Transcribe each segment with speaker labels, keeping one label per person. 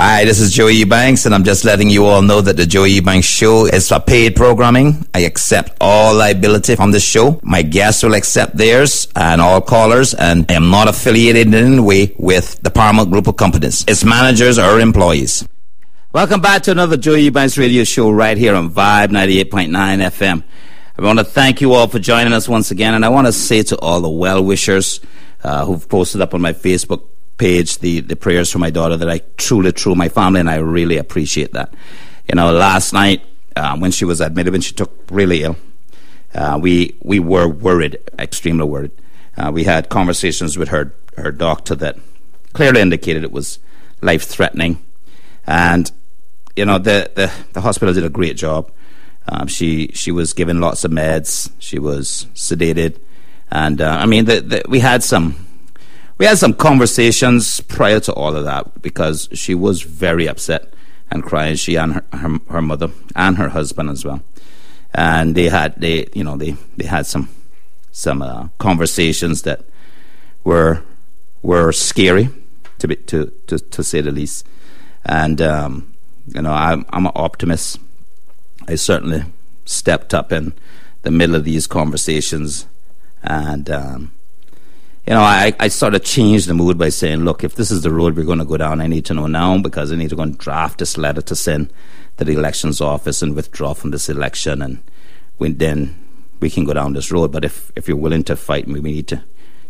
Speaker 1: Hi, this is Joey Ebanks, and I'm just letting you all know that the Joey Ebanks Show is for paid programming. I accept all liability from this show. My guests will accept theirs and all callers, and I am not affiliated in any way with the Paramount Group of Companies, its managers or employees. Welcome back to another Joey Ebanks radio show right here on Vibe 98.9 FM. I want to thank you all for joining us once again, and I want to say to all the well-wishers who've posted up on my Facebook page the prayers for my daughter that I truly, my family, and I really appreciate that. You know, last night when she was admitted, when she took really ill, we were worried, extremely worried. We had conversations with her doctor that clearly indicated it was life-threatening, and you know the hospital did a great job. She was given lots of meds. She was sedated, and I mean we had some conversations prior to all of that because she was very upset and crying. She and her mother and her husband as well, and they had some conversations that were scary to say the least. And you know, I'm an optimist. I certainly stepped up in the middle of these conversations, and you know, I sort of changed the mood by saying, look, if this is the road we're going to go down, I need to know now, because I need to go and draft this letter to send to the elections office and withdraw from this election, and then we can go down this road. But if you're willing to fight me, we need to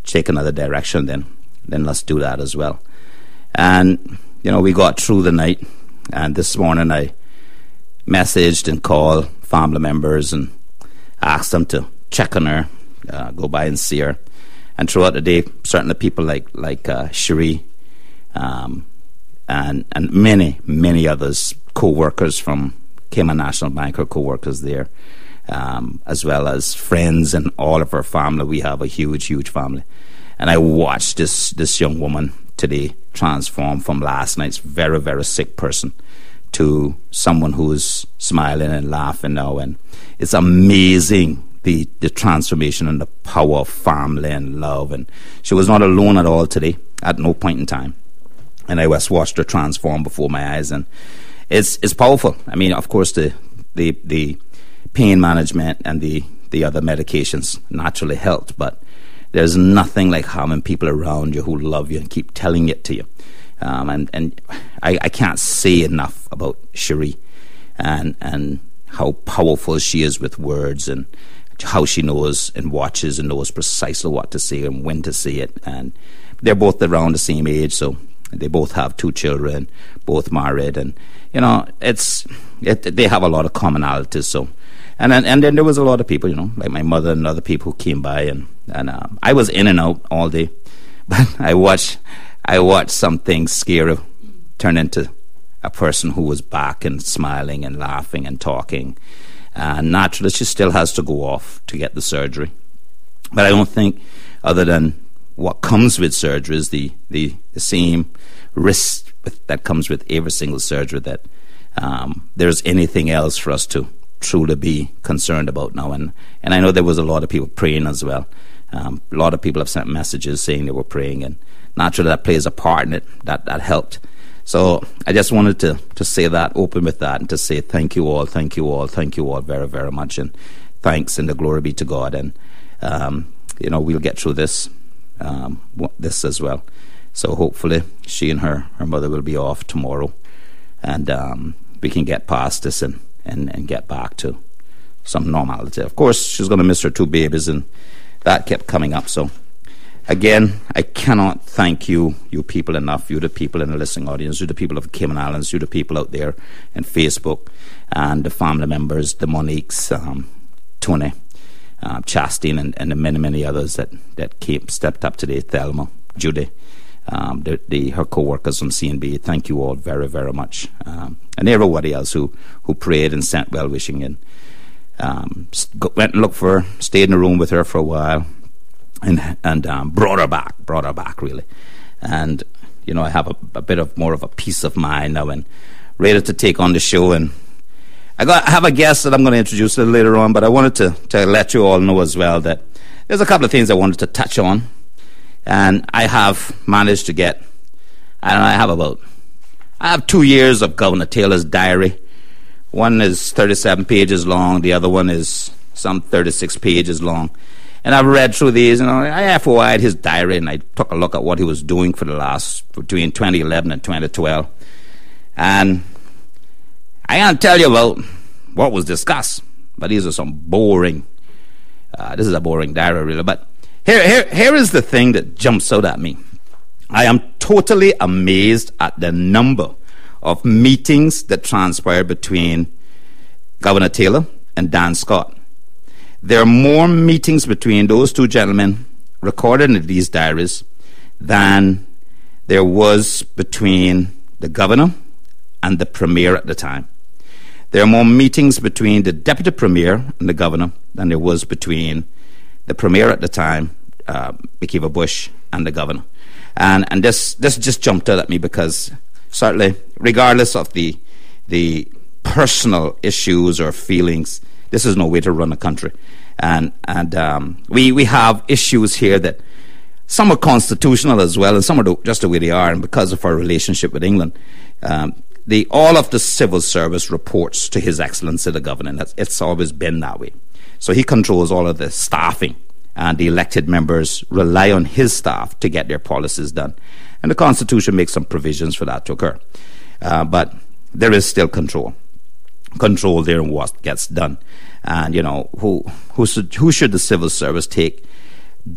Speaker 1: take another direction, then let's do that as well. And you know, we got through the night, and this morning I messaged and called family members and asked them to check on her, go by and see her. And throughout the day, certainly people like Cherie and many others, co-workers from Cayman National Bank, her co-workers there, as well as friends and all of her family. We have a huge family. And I watched this young woman today transform from last night's very sick person to someone who is smiling and laughing now. And it's amazing the transformation and the power of family and love. And she was not alone at all today, at no point in time. And I just watched her transform before my eyes, and it's powerful. I mean, of course, the pain management and the other medications naturally helped, but there's nothing like having people around you who love you and keep telling it to you. And I can't say enough about Cherie and how powerful she is with words, and how she knows and watches and knows precisely what to say and when to say it. And they're both around the same age, so they both have 2 children, both married, and you know, they have a lot of commonalities. So, and then there was a lot of people, you know, like my mother and other people who came by, and I was in and out all day, but I watched something scary turn into a person who was back and smiling and laughing and talking. And naturally, she still has to go off to get the surgery. But I don't think, other than what comes with surgery, is the same risk that comes with every single surgery, that there's anything else for us to truly be concerned about now. And I know there was a lot of people praying as well. A lot of people have sent messages saying they were praying, and naturally that plays a part in it. That helped. So I just wanted to say that, open with that, and to say thank you all very much, and thanks, and the glory be to God. And you know, we'll get through this as well. So hopefully she and her mother will be off tomorrow, and we can get past this and get back to some normality. Of course, she's going to miss her 2 babies, and that kept coming up. So again, I cannot thank you people enough. You the people in the listening audience, you the people of Cayman Islands, you the people out there in Facebook, and the family members, the Moniques, Tony, Chastain, and the many others that stepped up today, Thelma, Judy, her co-workers from CNB. Thank you all very much, and everybody else who prayed and sent well-wishing, and went and looked for her, stayed in the room with her for a while, and brought her back really. And you know, I have a bit of more of a peace of mind now, and ready to take on the show. And I have a guest that I'm going to introduce a little later on, but I wanted to let you all know as well that there's a couple of things I wanted to touch on. And I have managed to get, I have about I have 2 years of Governor Taylor's diary. One is 37 pages long. The other one is some 36 pages long. And I've read through these, and I FOI'd his diary, and I took a look at what he was doing for the last, between 2011 and 2012. And I can't tell you about what was discussed, but these are some boring, this is a boring diary, really. But here is the thing that jumps out at me. I am totally amazed at the number of meetings that transpired between Governor Taylor and Dan Scott. There are more meetings between those two gentlemen recorded in these diaries than there was between the governor and the premier at the time. There are more meetings between the deputy premier and the governor than there was between the premier at the time, McKeever Bush, and the governor. And this just jumped out at me because certainly, regardless of the personal issues or feelings, this is no way to run a country. And we have issues here that some are constitutional as well, and some are just the way they are. And because of our relationship with England, all of the civil service reports to His Excellency the Governor. And it's always been that way. So he controls all of the staffing, and the elected members rely on his staff to get their policies done. And the Constitution makes some provisions for that to occur. But there is still control there in what gets done. And, who should the civil service take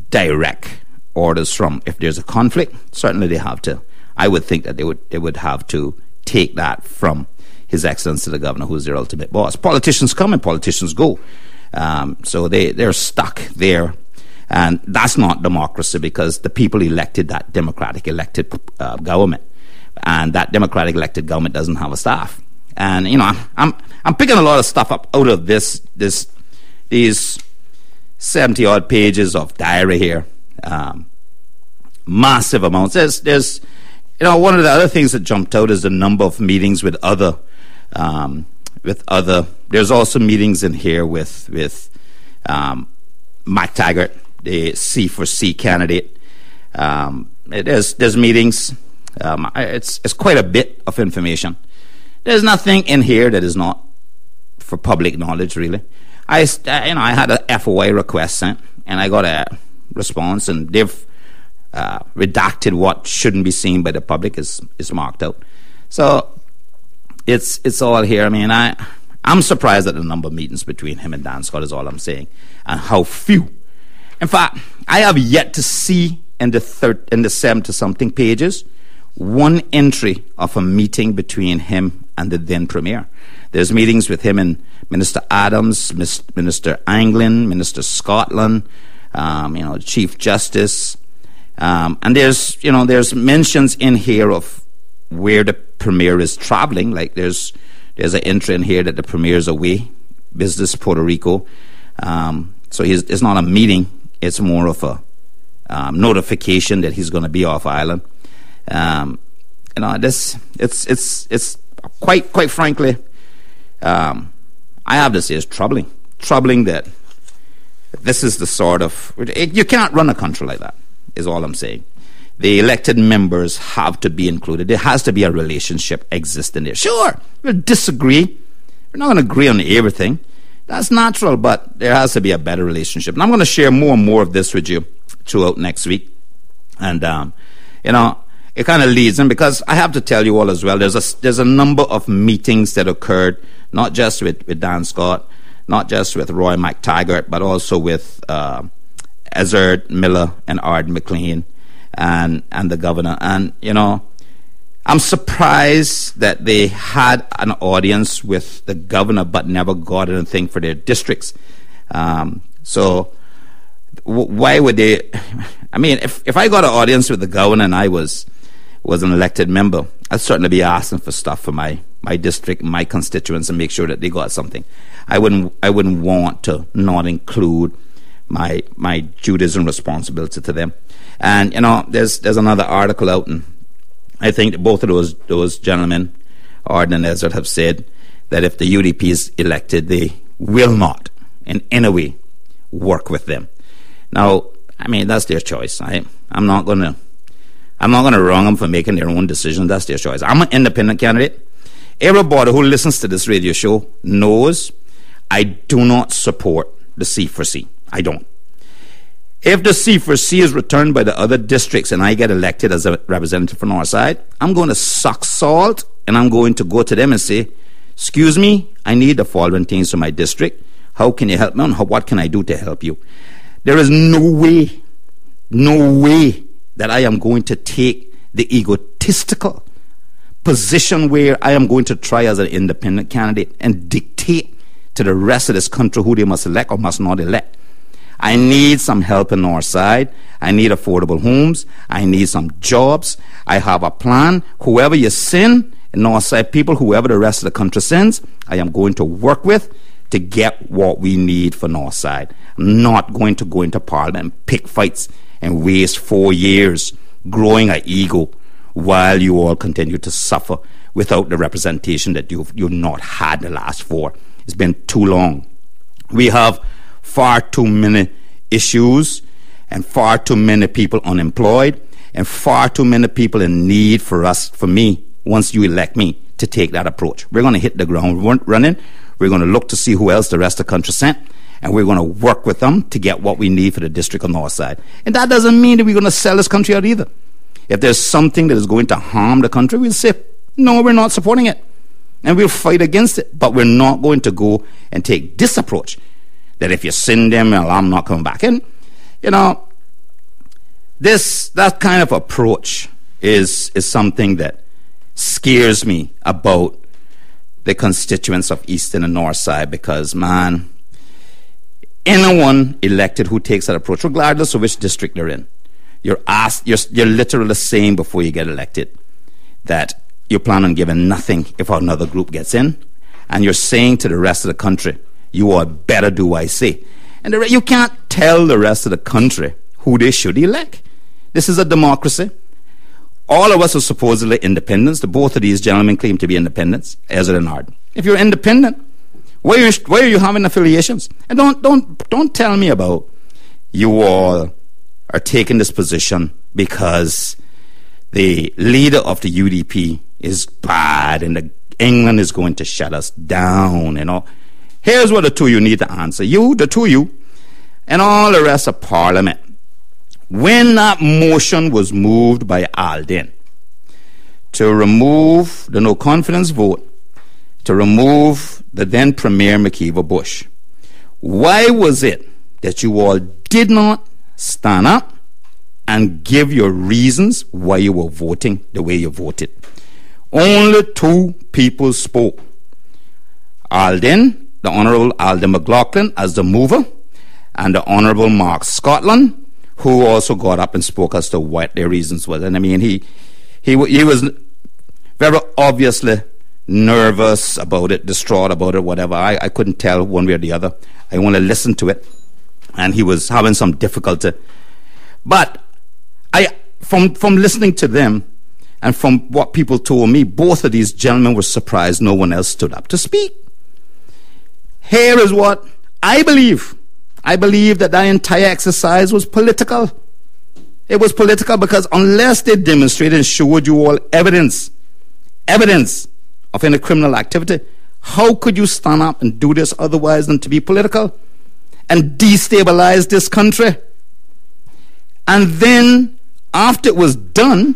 Speaker 1: direct orders from? If there's a conflict, certainly they have to. I would think that they would have to take that from His Excellency the Governor, who's their ultimate boss. Politicians come and politicians go. So they're stuck there. And that's not democracy, because the people elected that democratic elected government. And that democratic elected government doesn't have a staff. And, I'm picking a lot of stuff up out of these 70-odd pages of diary here. Massive amounts. There's one of the other things that jumped out is the number of meetings with other, there's also meetings in here with Mike Taggart, the C4C candidate. There's meetings. It's quite a bit of information. There's nothing in here that is not for public knowledge, really. I had a FOI request sent, and I got a response, and they've redacted what shouldn't be seen by the public is marked out. So it's all here. I mean, I'm surprised at the number of meetings between him and Dan Scott, is all I'm saying, and how few. In fact, I have yet to see in the 70-something pages one entry of a meeting between him and the then premier. There's meetings with him and Minister Adams, Minister Anglin, Minister Scotland, Chief Justice, and there's mentions in here of where the premier is traveling. Like there's an entry in here that the premier is away, business Puerto Rico. So it's not a meeting; it's more of a notification that he's going to be off island. It's quite frankly, I have to say, it's troubling that this is the sort of, you can't run a country like that, is all I'm saying. The elected members have to be included. There has to be a relationship existing there. Sure, we'll disagree. We're not going to agree on everything. That's natural, but there has to be a better relationship. And I'm going to share more and more of this with you throughout next week. And, it kind of leads in, because I have to tell you all as well, there's a number of meetings that occurred, not just with Dan Scott, not just with Roy McTaggart, but also with Ezard Miller and Ard McLean and the governor. And, I'm surprised that they had an audience with the governor but never got anything for their districts. So why would they? I mean, if I got an audience with the governor and I was an elected member, I'd certainly be asking for stuff for my district, my constituents, and make sure that they got something. I wouldn't want to not include my duties and responsibility to them. And there's another article out, and I think that both of those gentlemen, Arden and Ezra, have said that if the UDP is elected, they will not in any way work with them. Now, I mean, that's their choice. I'm not going I'm not going to wrong them for making their own decision. That's their choice. I'm an independent candidate. Everybody who listens to this radio show knows I do not support the C4C. I don't. If the C4C is returned by the other districts and I get elected as a representative from Northside, I'm going to suck salt and I'm going to go to them and say, excuse me, I need the following things from my district. How can you help me? And what can I do to help you? There is no way that I am going to take the egotistical position where I am going to try as an independent candidate and dictate to the rest of this country who they must elect or must not elect. I need some help in Northside. I need affordable homes. I need some jobs. I have a plan. Whoever you send, Northside people, whoever the rest of the country sends, I am going to work with to get what we need for Northside. I'm not going to go into Parliament and pick fights and waste 4 years growing an ego while you all continue to suffer without the representation that you've not had the last 4. It's been too long. We have far too many issues and far too many people unemployed and far too many people in need for me, once you elect me, to take that approach. We're going to hit the ground running. We're going to look to see who else the rest of the country sent, and we're going to work with them to get what we need for the District of Northside. And that doesn't mean that we're going to sell this country out either. If there's something that is going to harm the country, we'll say, no, we're not supporting it. And we'll fight against it. But we're not going to go and take this approach, that if you send them, well, I'm not coming back in. You know, that kind of approach is something that scares me about the constituents of Eastern and North Side, because, man, anyone elected who takes that approach, regardless of which district they're in, you're literally saying before you get elected that you plan on giving nothing if another group gets in, and you're saying to the rest of the country, you all better do what I say. And you can't tell the rest of the country who they should elect. This is a democracy. All of us are supposedly independents. The both of these gentlemen claim to be independents, Ezra and Arden. If you're independent, why are you having affiliations? And don't tell me about you all are taking this position because the leader of the UDP is bad and England is going to shut us down and all. Here's what the two of you need to answer. You, the two of you, and all the rest of Parliament. When that motion was moved by Alden to remove the no confidence vote, to remove the then Premier McKeever Bush, why was it that you all did not stand up and give your reasons why you were voting the way you voted? Only two people spoke. Alden, the Honourable Alden McLaughlin as the mover, and the Honourable Mark Scotland, who also got up and spoke as to what their reasons were. And I mean, he was very obviously nervous about it, distraught about it, whatever. I couldn't tell one way or the other. I only listened to it, and he was having some difficulty. But from listening to them and from what people told me, both of these gentlemen were surprised no one else stood up to speak. Here is what I believe. I believe that entire exercise was political. It was political because unless they demonstrated and showed you all evidence of any criminal activity, how could you stand up and do this otherwise than to be political and destabilize this country? And then, after it was done,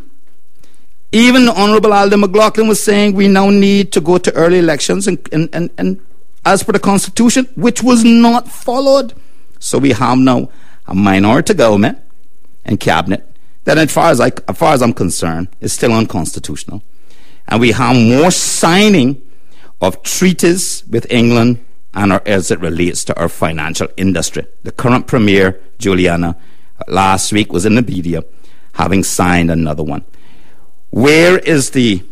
Speaker 1: even the Honourable Alden McLaughlin was saying we now need to go to early elections and as per the Constitution, which was not followed. So we have now a minority government and cabinet that, as far as I'm concerned, is still unconstitutional. And we have more signing of treaties with England and as it relates to our financial industry. The current Premier, Juliana, last week was in the media having signed another one. Where is the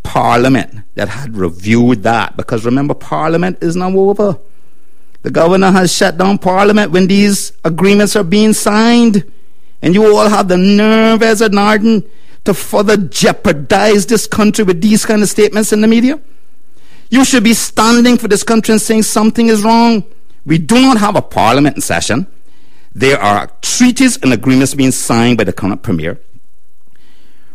Speaker 1: Parliament that had reviewed that? Because remember, Parliament is now over. The governor has shut down Parliament when these agreements are being signed. And you all have the nerve as an Arden to further jeopardize this country with these kind of statements in the media. You should be standing for this country and saying something is wrong. We do not have a Parliament in session. There are treaties and agreements being signed by the current Premier.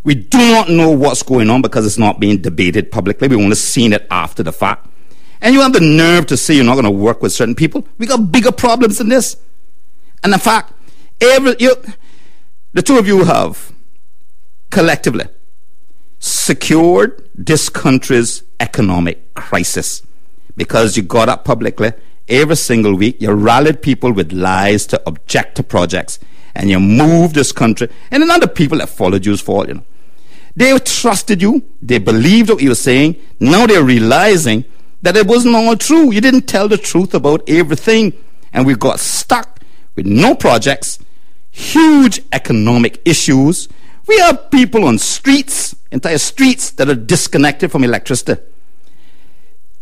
Speaker 1: We do not know what's going on because it's not being debated publicly. We've only seen it after the fact. And you have the nerve to say you're not going to work with certain people. We got bigger problems than this. And in fact, the two of you have collectively secured this country's economic crisis because you got up publicly every single week. You rallied people with lies to object to projects, and you moved this country. And then other people that followed you's fault, They trusted you. They believed what you were saying. Now they're realizing that it wasn't all true. You didn't tell the truth about everything. And we got stuck with no projects, huge economic issues. We have people on streets, entire streets, that are disconnected from electricity.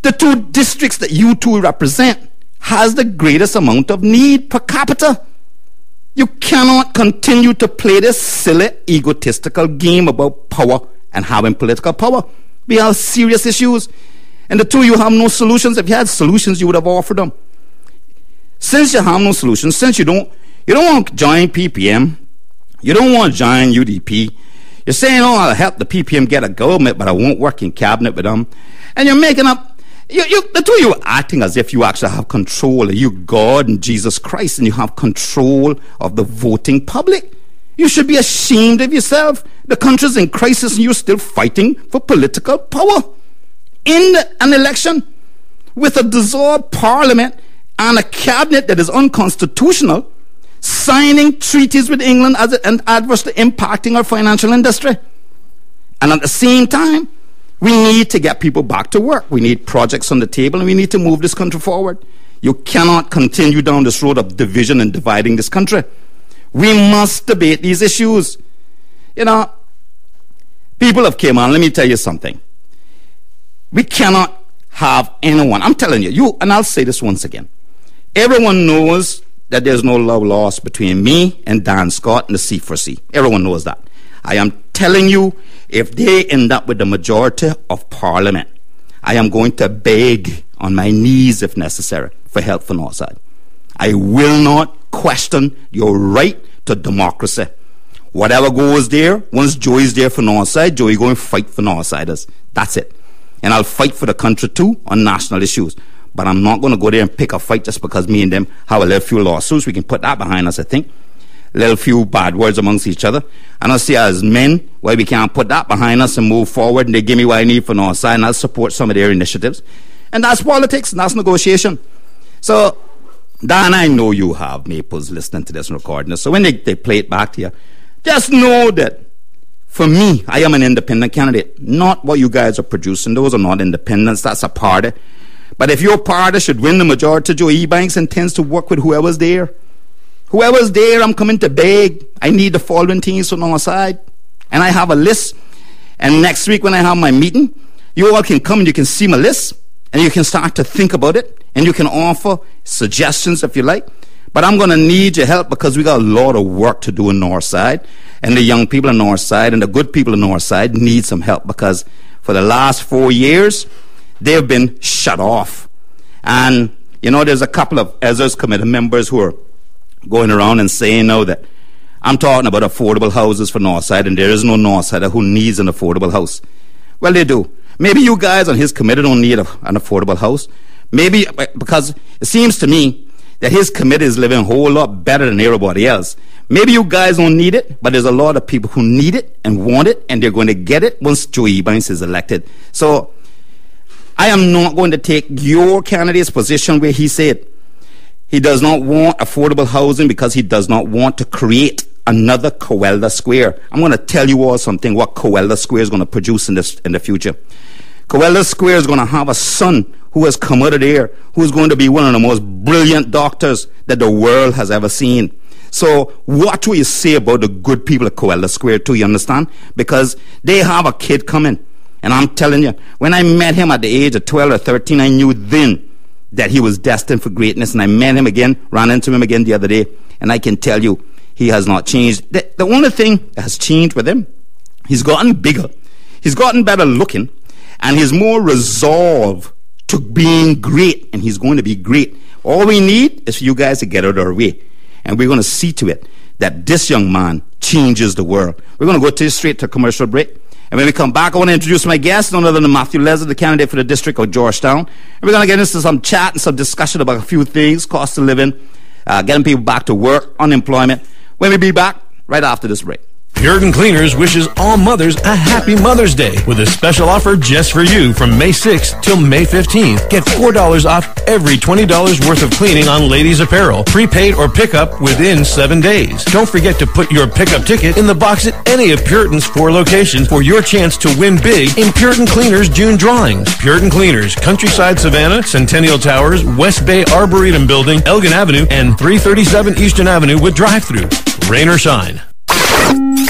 Speaker 1: The two districts that you two represent has the greatest amount of need per capita. You cannot continue to play this silly, egotistical game about power and having political power. We have serious issues. And the two of you have no solutions. If you had solutions, you would have offered them. Since you have no solutions, since you don't want to join PPM, you don't want to join UDP, you're saying, I'll help the PPM get a government, but I won't work in cabinet with them. And you're making up, the two of you are acting as if you actually have control. You, God and Jesus Christ, and you have control of the voting public. You should be ashamed of yourself. The country's in crisis and you're still fighting for political power. In an election with a dissolved parliament and a cabinet that is unconstitutional, signing treaties with England and adversely impacting our financial industry. And at the same time, we need to get people back to work. We need projects on the table, and we need to move this country forward. You cannot continue down this road of division and dividing this country. We must debate these issues. People have came on. Let me tell you something. We cannot have anyone. I'm telling you, and I'll say this once again. Everyone knows that there's no love lost between me and Dan Scott and the C4C. Everyone knows that. I am telling you, if they end up with the majority of Parliament, I am going to beg on my knees, if necessary, for help from Northside. I will not question your right to democracy. Whatever goes there, once Joey's there for Northside, Joey going to fight for Northsiders. That's it. And I'll fight for the country too on national issues. But I'm not going to go there and pick a fight just because me and them have a little few lawsuits. We can put that behind us, I think. A little few bad words amongst each other. And I'll see as men why we can't put that behind us and move forward. And they give me what I need for Northside, and I'll support some of their initiatives. And that's politics, and that's negotiation. So, Dan, I know you have Maples listening to this and recording this. So when they play it back to you, just know that for me, I am an independent candidate. Not what you guys are producing. Those are not independents. That's a party. But if your party should win the majority, Joe Ebanks intends to work with whoever's there. Whoever's there, I'm coming to beg. I need the following things from our side. And I have a list. And next week when I have my meeting, you all can come and you can see my list. And you can start to think about it. And you can offer suggestions if you like. But I'm going to need your help because we got a lot of work to do in Northside. And the young people in Northside and the good people in Northside need some help because for the last 4 years, they've been shut off. And, there's a couple of Ezra's committee members who are going around and saying now that I'm talking about affordable houses for Northside and there is no Northsider who needs an affordable house. Well, they do. Maybe you guys on his committee don't need an affordable house. Maybe because it seems to me that his committee is living a whole lot better than everybody else. Maybe you guys don't need it, but there's a lot of people who need it and want it, and they're going to get it once Joe Ebanks is elected. So I am not going to take your candidate's position where he said he does not want affordable housing because he does not want to create another Cowelda Square. I'm going to tell you all something what Cowelda Square is going to produce in the future. Cowelda Square is going to have a son who has come out of there, who is going to be one of the most brilliant doctors that the world has ever seen. So what will you say about the good people at Cowelda Square too, you understand? Because they have a kid coming. And I'm telling you, when I met him at the age of 12 or 13, I knew then that he was destined for greatness. And I met him again, ran into him again the other day. And I can tell you, he has not changed. The only thing that has changed with him, he's gotten bigger. He's gotten better looking. And he's more resolved to being great. And he's going to be great. All we need is for you guys to get out of our way. And we're going to see to it that this young man changes the world. We're going to go straight to a commercial break. And when we come back, I want to introduce my guest, none other than Matthew Leslie, the candidate for the District of Georgetown. And we're going to get into some chat and some discussion about a few things, cost of living, getting people back to work, unemployment. When we be back, right after this break.
Speaker 2: Puritan Cleaners wishes all mothers a happy Mother's Day with a special offer just for you from May 6th till May 15th. Get $4 off every $20 worth of cleaning on ladies' apparel, prepaid or pickup within 7 days. Don't forget to put your pickup ticket in the box at any of Puritan's 4 locations for your chance to win big in Puritan Cleaners June drawings. Puritan Cleaners, Countryside Savannah, Centennial Towers, West Bay Arboretum Building, Elgin Avenue, and 337 Eastern Avenue with drive-thru. Rain or shine.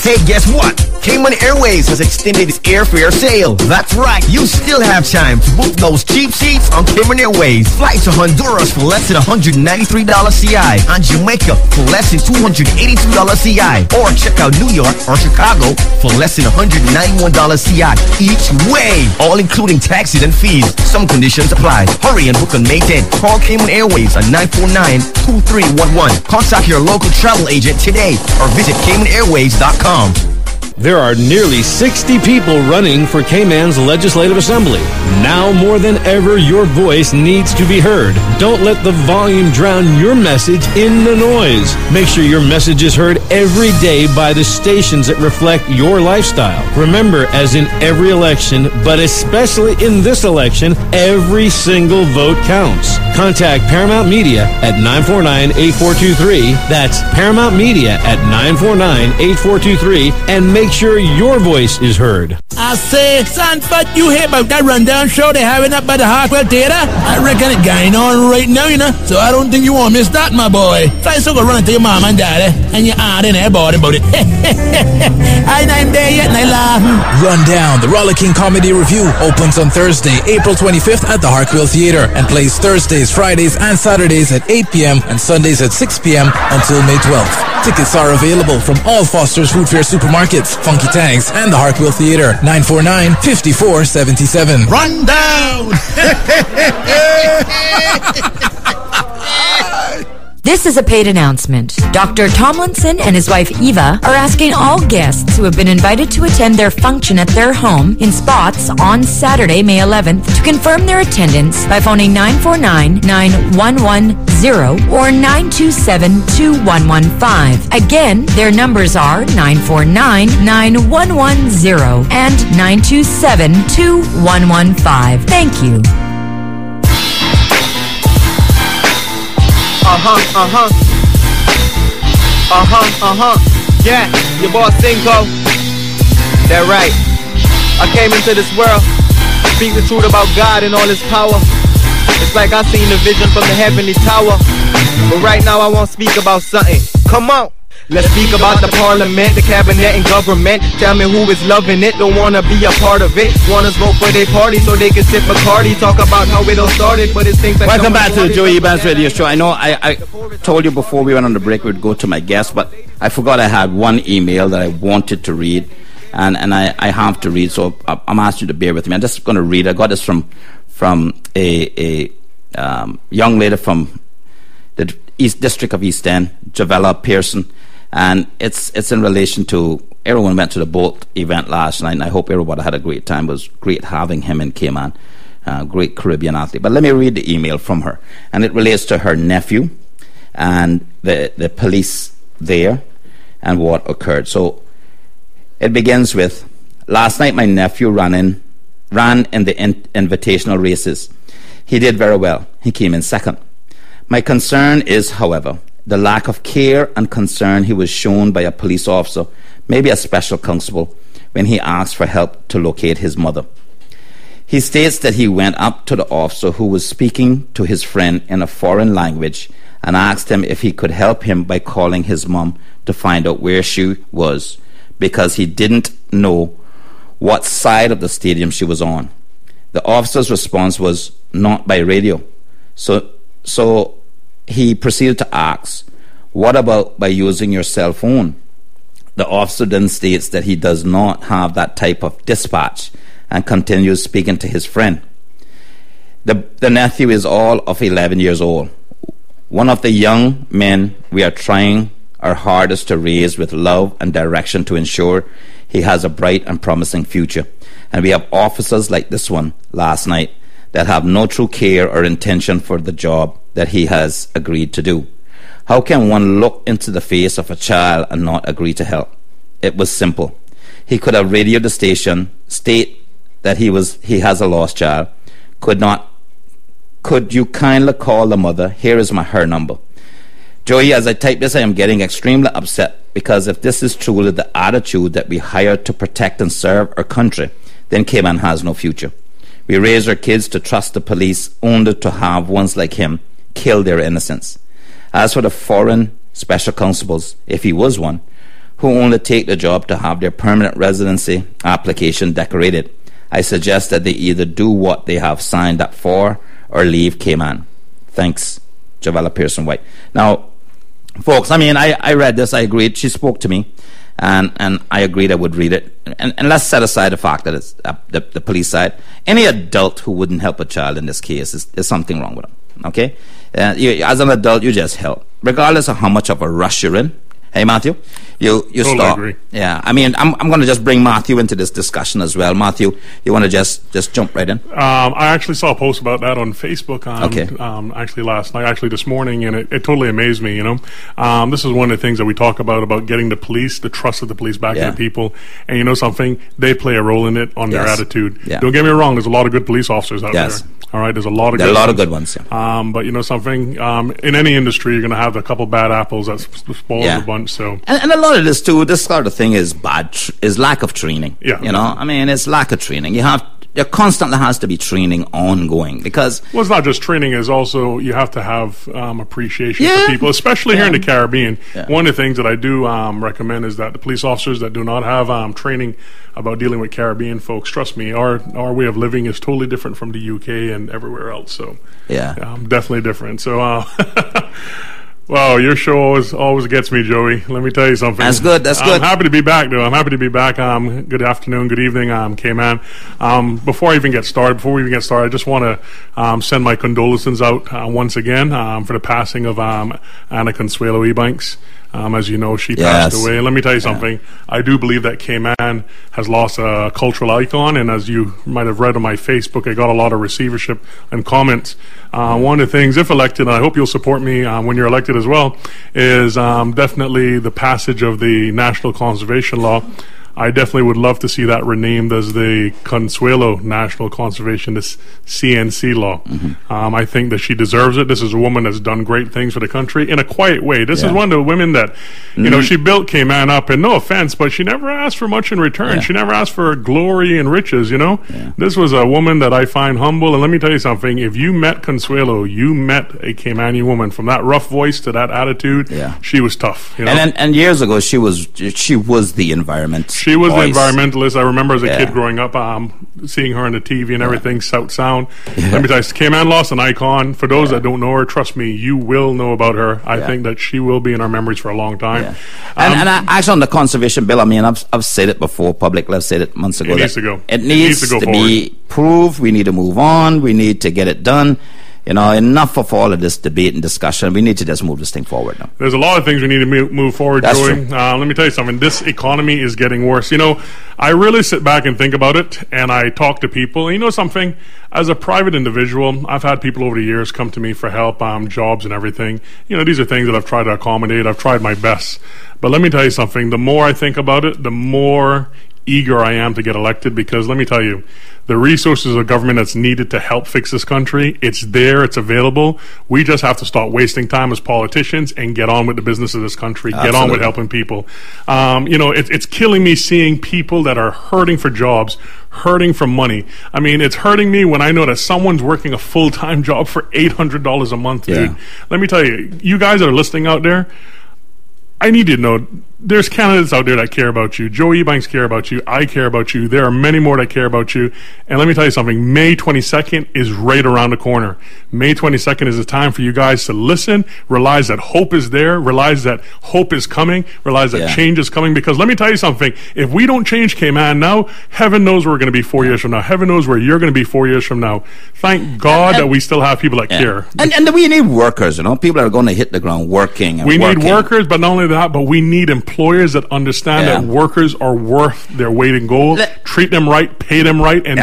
Speaker 3: Hey, guess what? Cayman Airways has extended its airfare sale. That's right, you still have time to book those cheap seats on Cayman Airways. Fly to Honduras for less than $193 CI, and Jamaica for less than $282 CI, or check out New York or Chicago for less than $191 CI each way, all including taxes and fees. Some conditions apply. Hurry and book on May 10th. Call Cayman Airways at 949-2311. Contact your local travel agent today or visit CaymanAirways.com.
Speaker 2: There are nearly 60 people running for Cayman's Legislative Assembly. Now more than ever, your voice needs to be heard. Don't let the volume drown your message in the noise. Make sure your message is heard every day by the stations that reflect your lifestyle. Remember, as in every election, but especially in this election, every single vote counts. Contact Paramount Media at 949-8423. That's Paramount Media at 949-8423, and make sure your voice is heard.
Speaker 4: I say, Sanford, you hear about that rundown show they're having up by the Hartwell Theater? I reckon it's going on right now, you know, so I don't think you want to miss that, my boy. Try so go run it to your mom and daddy and your aunt and everybody about it. I'm there yet and I laugh.
Speaker 5: Rundown, the Rollicking Comedy Review, opens on Thursday, April 25th at the Hartwell Theater and plays Thursdays, Fridays, and Saturdays at 8 p.m. and Sundays at 6 p.m. until May 12th. Tickets are available from all Foster's Food Fair supermarkets, Funky Tanks, and the Hartwell Theater. 949-5477.
Speaker 4: Run down!
Speaker 6: This is a paid announcement. Dr. Tomlinson and his wife Eva are asking all guests who have been invited to attend their function at their home in Spots on Saturday, May 11th, to confirm their attendance by phoning 949-9110 or 927-2115. Again, their numbers are 949-9110 and 927-2115. Thank you.
Speaker 7: Yeah, your boss Cinco. That right. I came into this world to speak the truth about God and all his power. It's like I seen the vision from the heavenly tower. But right now I won't speak about something. Come on. Let's speak about the parliament, the cabinet and government. Tell me who is loving it, don't wanna be a part of it. Wanna vote for their party so they can sip Bacardi. Talk about how it all started, but it's things like...
Speaker 1: Welcome back to the Joey Ebanks Radio Show. I know I told you before we went on the break we'd go to my guest, but I forgot I had one email that I wanted to read, and I have to read, so I'm asking you to bear with me. I'm just going to read. I got this from a young lady from the East District of East End, Javella Pearson. And it's in relation to, everyone went to the boat event last night, and I hope everybody had a great time. It was great having him in Cayman, great Caribbean athlete. But let me read the email from her, and it relates to her nephew and the police there and what occurred. So it begins with, last night my nephew ran in the invitational races. He did very well. He came in second. My concern is, however, the lack of care and concern he was shown by a police officer, maybe a special constable, when he asked for help to locate his mother. He states that he went up to the officer who was speaking to his friend in a foreign language and asked him if he could help him by calling his mom to find out where she was, because he didn't know what side of the stadium she was on. The officer's response was not by radio. So he proceeded to ask, what about by using your cell phone? The officer then states that he does not have that type of dispatch and continues speaking to his friend. The nephew is all of 11 years old. One of the young men we are trying our hardest to raise with love and direction to ensure he has a bright and promising future. And we have officers like this one last night that have no true care or intention for the job that he has agreed to do. How can one look into the face of a child and not agree to help? It was simple. He could have radioed the station, state that he has a lost child. Could you kindly call the mother? Here is her number. Joey, as I type this, I am getting extremely upset, because if this is truly the attitude that we hired to protect and serve our country, then Cayman has no future. We raise our kids to trust the police only to have ones like him kill their innocence. As for the foreign special constables, if he was one, who only take the job to have their permanent residency application decorated, I suggest that they either do what they have signed up for or leave Cayman. Thanks, Javella Pearson White. Now, folks, I mean, I read this, I agreed. She spoke to me, and I agreed I would read it. And let's set aside the fact that it's the police side. Any adult who wouldn't help a child in this case is something wrong with them, okay? As an adult, you just help. Regardless of how much of a rush you're in. Hey, Matthew, you totally stop. Agree. Yeah, I mean, I'm going to just bring Matthew into this discussion as well. Matthew, you want to just jump right in?
Speaker 8: I actually saw a post about that on Facebook actually last night, actually this morning, and it totally amazed me, you know. This is one of the things that we talk about getting the police, the trust of the police back in the people. And you know something? They play a role in it on their attitude. Yeah. Don't get me wrong, there's a lot of good police officers out there. All right, there's a lot of good ones. Yeah. But you know something? In any industry, you're going to have a couple bad apples that spoil the bunch. So,
Speaker 1: and a lot of this too, this sort of thing is is lack of training.
Speaker 8: Yeah.
Speaker 1: You know, I mean, it's lack of training. There constantly has to be training ongoing, because
Speaker 8: it's not just training, is also you have to have appreciation for people, especially here in the Caribbean. One of the things that I do recommend is that the police officers that do not have training about dealing with Caribbean folks, trust me, our way of living is totally different from the UK and everywhere else. So definitely different. So wow, your show always gets me, Joey. Let me tell you something.
Speaker 1: That's good.
Speaker 8: I'm happy to be back, though. I'm happy to be back. Good afternoon, good evening, Cayman. Before we even get started, I just want to send my condolences out once again for the passing of Anna Consuelo Ebanks. As you know, she passed away. And let me tell you something. I do believe that Cayman has lost a cultural icon. And as you might have read on my Facebook, I got a lot of receivership and comments. One of the things, if elected, and I hope you'll support me when you're elected as well, is definitely the passage of the National Conservation Law. I definitely would love to see that renamed as the Consuelo National Conservation, this CNC law. Mm-hmm. I think that she deserves it. This is a woman that's done great things for the country in a quiet way. This is one of the women that, you know, she built Cayman up, and no offense, but she never asked for much in return. She never asked for glory and riches, you know. This was a woman that I find humble, and let me tell you something. If you met Consuelo, you met a Caymanian woman. From that rough voice to that attitude, she was tough. You know?
Speaker 1: And years ago, she was the environment.
Speaker 8: She was the environmentalist. I remember as a kid growing up, seeing her on the TV and everything, South Sound. Let me tell you, Cayman lost an icon. For those that don't know her, trust me, you will know about her. I think that she will be in our memories for a long time.
Speaker 1: And actually on the conservation bill, I mean, I've said it before publicly. I've said it months ago.
Speaker 8: It needs to go.
Speaker 1: It needs to be proved. We need to move on. We need to get it done. You know, enough of all of this debate and discussion. We need to just move this thing forward now.
Speaker 8: There's a lot of things we need to move forward, Joey. Let me tell you something. This economy is getting worse. You know, I really sit back and think about it, and I talk to people. And you know something? As a private individual, I've had people over the years come to me for help, jobs and everything. You know, these are things that I've tried to accommodate. I've tried my best. But let me tell you something. The more I think about it, the more eager I am to get elected, because let me tell you, the resources of government that's needed to help fix this country, it's there, it's available. We just have to stop wasting time as politicians and get on with the business of this country. Absolutely. Get on with helping people. You know, it's killing me seeing people that are hurting for jobs, hurting for money. I mean, it's hurting me when I know that someone's working a full-time job for $800 a month, dude. Let me tell you, you guys that are listening out there, I need you to know there's candidates out there that care about you. Joe Ebanks care about you. I care about you. There are many more that care about you. And let me tell you something. May 22nd is right around the corner. May 22nd is the time for you guys to listen, realize that hope is there, realize that hope is coming, realize that change is coming. Because let me tell you something. If we don't change, Cayman, now, heaven knows where we're going to be 4 years from now. Heaven knows where you're going to be 4 years from now. Thank God that we still have people that care.
Speaker 1: And we need workers, people that are going to hit the ground working.
Speaker 8: We need workers, but not only that, but we need employers that understand that workers are worth their weight in gold. Treat them right, pay them right, and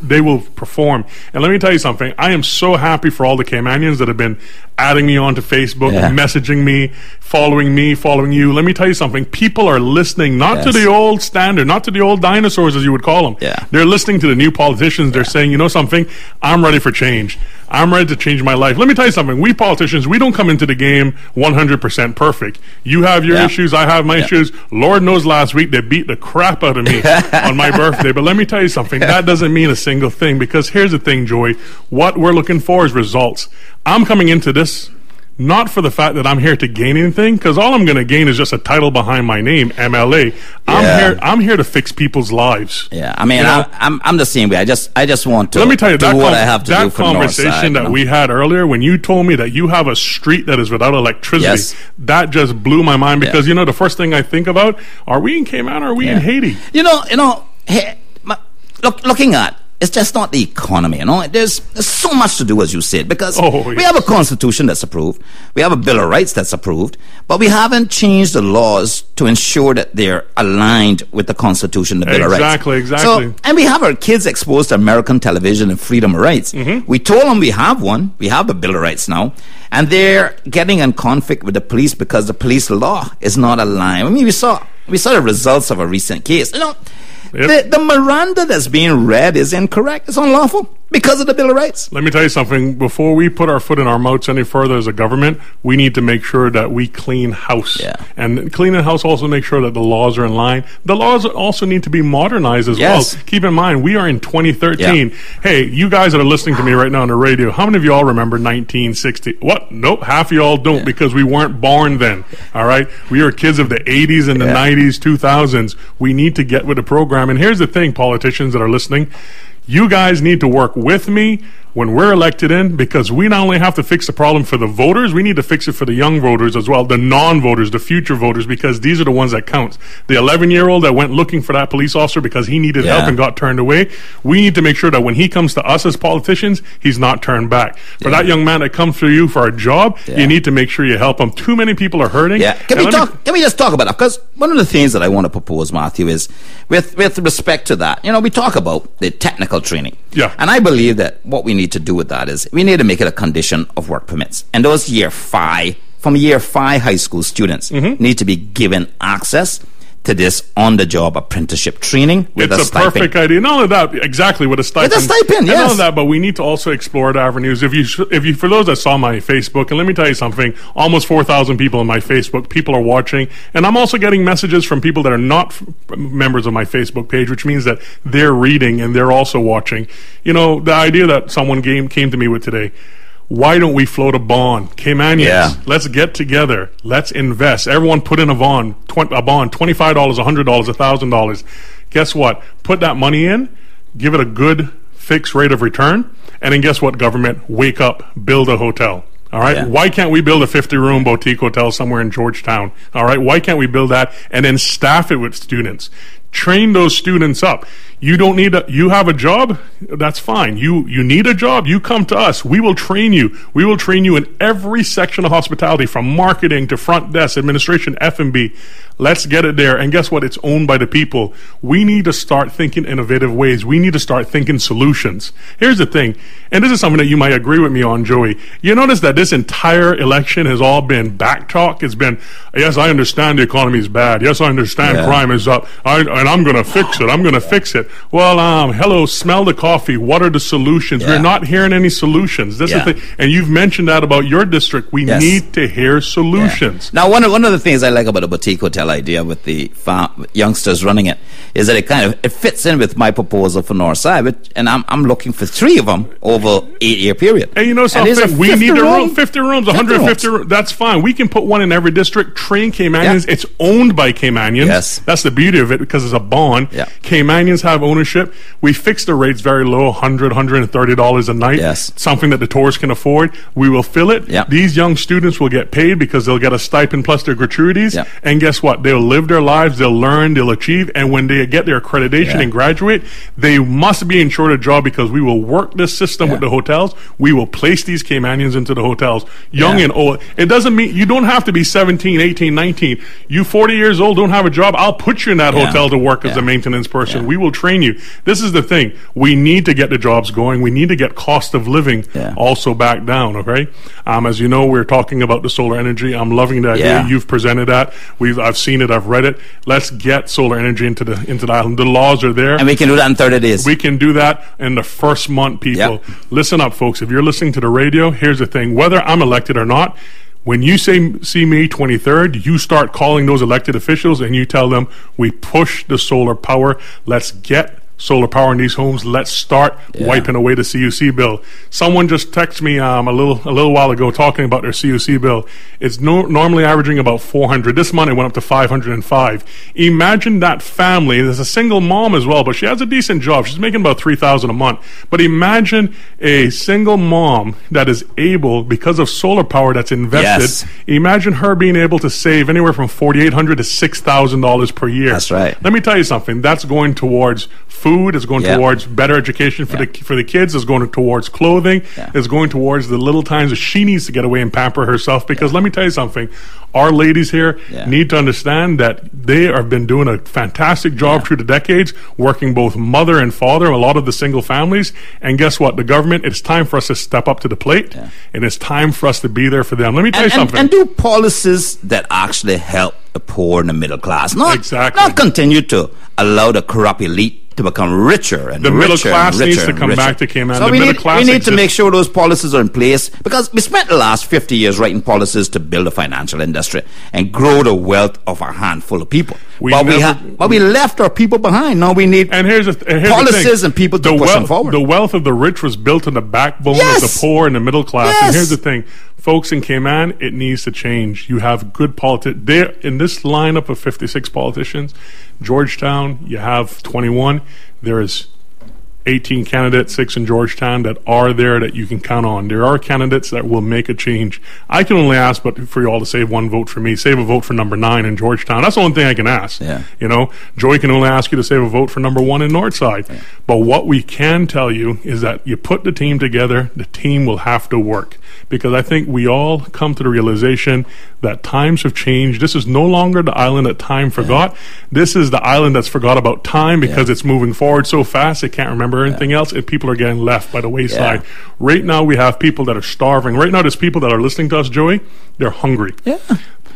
Speaker 8: they will perform. And let me tell you something. I am so happy for all the Caymanians that have been adding me onto Facebook, messaging me, following you. Let me tell you something. People are listening not to the old standard, not to the old dinosaurs as you would call them. They're listening to the new politicians. They're saying, you know something, I'm ready for change. I'm ready to change my life. Let me tell you something. We politicians, we don't come into the game 100% perfect. You have your issues. I have my issues. Lord knows last week they beat the crap out of me on my birthday. But let me tell you something. That doesn't mean a single thing, because here's the thing, Joey. What we're looking for is results. I'm coming into this not for the fact that I'm here to gain anything, because all I'm going to gain is just a title behind my name, MLA. I'm here to fix people's lives.
Speaker 1: I mean, I'm the same way. I just want to.
Speaker 8: Let me tell you,
Speaker 1: do what I have to do for
Speaker 8: conversation that we had earlier when you told me that you have a street that is without electricity, that just blew my mind, because the first thing I think about, are we in Cayman or are we in Haiti?
Speaker 1: Looking at. It's just not the economy, There's so much to do, as you said, because we have a constitution that's approved. We have a Bill of Rights that's approved, but we haven't changed the laws to ensure that they're aligned with the constitution, the Bill of Rights.
Speaker 8: Exactly.
Speaker 1: So, and we have our kids exposed to American television and freedom of rights. We told them we have one. We have a Bill of Rights now. And they're getting in conflict with the police because the police law is not aligned. I mean, we saw the results of a recent case. The Miranda that's being read is incorrect. It's unlawful because of the Bill of Rights.
Speaker 8: Let me tell you something. Before we put our foot in our mouths any further as a government, we need to make sure that we clean house. And cleaning house also make sure that the laws are in line. The laws also need to be modernized as well. Keep in mind, we are in 2013. Hey, you guys that are listening to me right now on the radio, how many of y'all remember 1960? What? Nope, half of y'all don't, because we weren't born then. All right? We are kids of the 80s and the 90s, 2000s. We need to get with the program. And here's the thing, politicians that are listening. You guys need to work with me when we're elected in, because we not only have to fix the problem for the voters, we need to fix it for the young voters as well, the non-voters, the future voters, because these are the ones that count. The 11-year-old that went looking for that police officer because he needed help and got turned away, we need to make sure that when he comes to us as politicians, he's not turned back. For that young man that comes to you for a job, you need to make sure you help him. Too many people are hurting.
Speaker 1: Can we just talk about that? Because one of the things that I want to propose, Matthew, is with respect to that, we talk about the technical training. And I believe that what we need to do with that is we need to make it a condition of work permits. And those year 5 high school students need to be given access to this on-the-job apprenticeship training with a stipend.
Speaker 8: It's a perfect idea. Not only that, exactly, with a stipend.
Speaker 1: With a stipend, yes.
Speaker 8: Not only that, but we need to also explore the avenues. If you, for those that saw my Facebook, and let me tell you something, almost 4,000 people on my Facebook, people are watching, and I'm also getting messages from people that are not members of my Facebook page, which means that they're reading and they're also watching. The idea that someone came to me with today, why don't we float a bond? Caymanians, let's get together. Let's invest. Everyone put in a bond, $25, $100, $1,000. Guess what? Put that money in, give it a good fixed rate of return, and then guess what, government? Wake up, build a hotel. All right. Why can't we build a 50-room boutique hotel somewhere in Georgetown? All right. Why can't we build that and then staff it with students? Train those students up. You don't need you have a job? That's fine. You need a job? You come to us. We will train you. We will train you in every section of hospitality, from marketing to front desk, administration, F&B. Let's get it there. And guess what? It's owned by the people. We need to start thinking innovative ways. We need to start thinking solutions. Here's the thing, and this is something that you might agree with me on, Joey. You notice that this entire election has all been back talk. It's been, yes, I understand the economy is bad. Yes, I understand crime is up. And I'm going to fix it. I'm going to fix it. it. Well, hello, smell the coffee. What are the solutions?
Speaker 1: Yeah.
Speaker 8: We're not hearing any solutions. This is the, and you've mentioned that about your district. We need to hear solutions.
Speaker 1: Now, one of the things I like about the boutique hotel idea with the youngsters running it is that it fits in with my proposal for Northside, and I'm looking for 3 of them over 8-year period.
Speaker 8: And you know something? We need 50 rooms, 150 rooms. That's fine. We can put one in every district. Train Caymanians. It's owned by Caymanians.
Speaker 1: Yes.
Speaker 8: That's the beauty of it because it's a bond. Caymanians have ownership. We fix the rates very low, $100, $130 a night.
Speaker 1: Yes.
Speaker 8: Something that the tourists can afford. We will fill it. These young students will get paid because they'll get a stipend plus their gratuities. And guess what? They'll live their lives. They'll learn. They'll achieve. And when they get their accreditation and graduate, they must be insured a job because we will work this system with the hotels. We will place these Caymanians into the hotels, young and old. It doesn't mean you don't have to be 17, 18, 19. You 40 years old, don't have a job. I'll put you in that hotel to work as a maintenance person. We will train you. This is the thing. We need to get the jobs going. We need to get cost of living also back down. Okay. As you know, we're talking about the solar energy. I'm loving the idea. You've presented that. I've seen it. I've read it. Let's get solar energy into the island. The laws are there.
Speaker 1: And we can do that in 30 days.
Speaker 8: We can do that in the first month, people. Listen up, folks. If you're listening to the radio, here's the thing. Whether I'm elected or not, when you see me 23rd, you start calling those elected officials and you tell them, we push the solar power. Let's get solar power in these homes. Let's start wiping away the CUC bill. Someone just texted me a little while ago talking about their CUC bill. It's normally averaging about 400. This month it went up to 505. Imagine that family. There's a single mom as well, but she has a decent job. She's making about $3,000 a month. But imagine a single mom that is able, because of solar power that's invested, imagine her being able to save anywhere from $4,800 to $6,000 per year.
Speaker 1: That's right.
Speaker 8: Let me tell you something. That's going towards food, is going towards better education for the kids, is going towards clothing, is going towards the little times that she needs to get away and pamper herself. Because let me tell you something, our ladies here need to understand that they have been doing a fantastic job through the decades, working both mother and father, a lot of the single families. And guess what? The government, it's time for us to step up to the plate, and it's time for us to be there for them. Let me tell you something.
Speaker 1: And do policies that actually help the poor and the middle class. Not continue to allow the corrupt elite to become richer and
Speaker 8: the
Speaker 1: richer.
Speaker 8: Middle class
Speaker 1: and richer
Speaker 8: needs to
Speaker 1: and
Speaker 8: come
Speaker 1: richer.
Speaker 8: back to Cayman.
Speaker 1: So we need to make sure those policies are in place, because we spent the last 50 years writing policies to build a financial industry and grow the wealth of a handful of people. But we left our people behind. Now we need policies and people to push them forward.
Speaker 8: The wealth of the rich was built on the backbone of the poor and the middle class. And here's the thing. Folks in Cayman, it needs to change. You have good politics. There, in this lineup of 56 politicians, Georgetown, you have 21. There is 18 candidates, 6 in Georgetown, that are there that you can count on. There are candidates that will make a change. I can only ask for you all to save one vote for me. Save a vote for number 9 in Georgetown. That's the only thing I can ask. You know, Joey can only ask you to save a vote for number 1 in Northside. But what we can tell you is that you put the team together, the team will have to work. Because I think we all come to the realization that times have changed. This is no longer the island that time forgot. This is the island that's forgot about time, because it's moving forward so fast it can't remember anything else, and people are getting left by the wayside. Right now we have people that are starving. Right now there's people that are listening to us, Joey. They're hungry.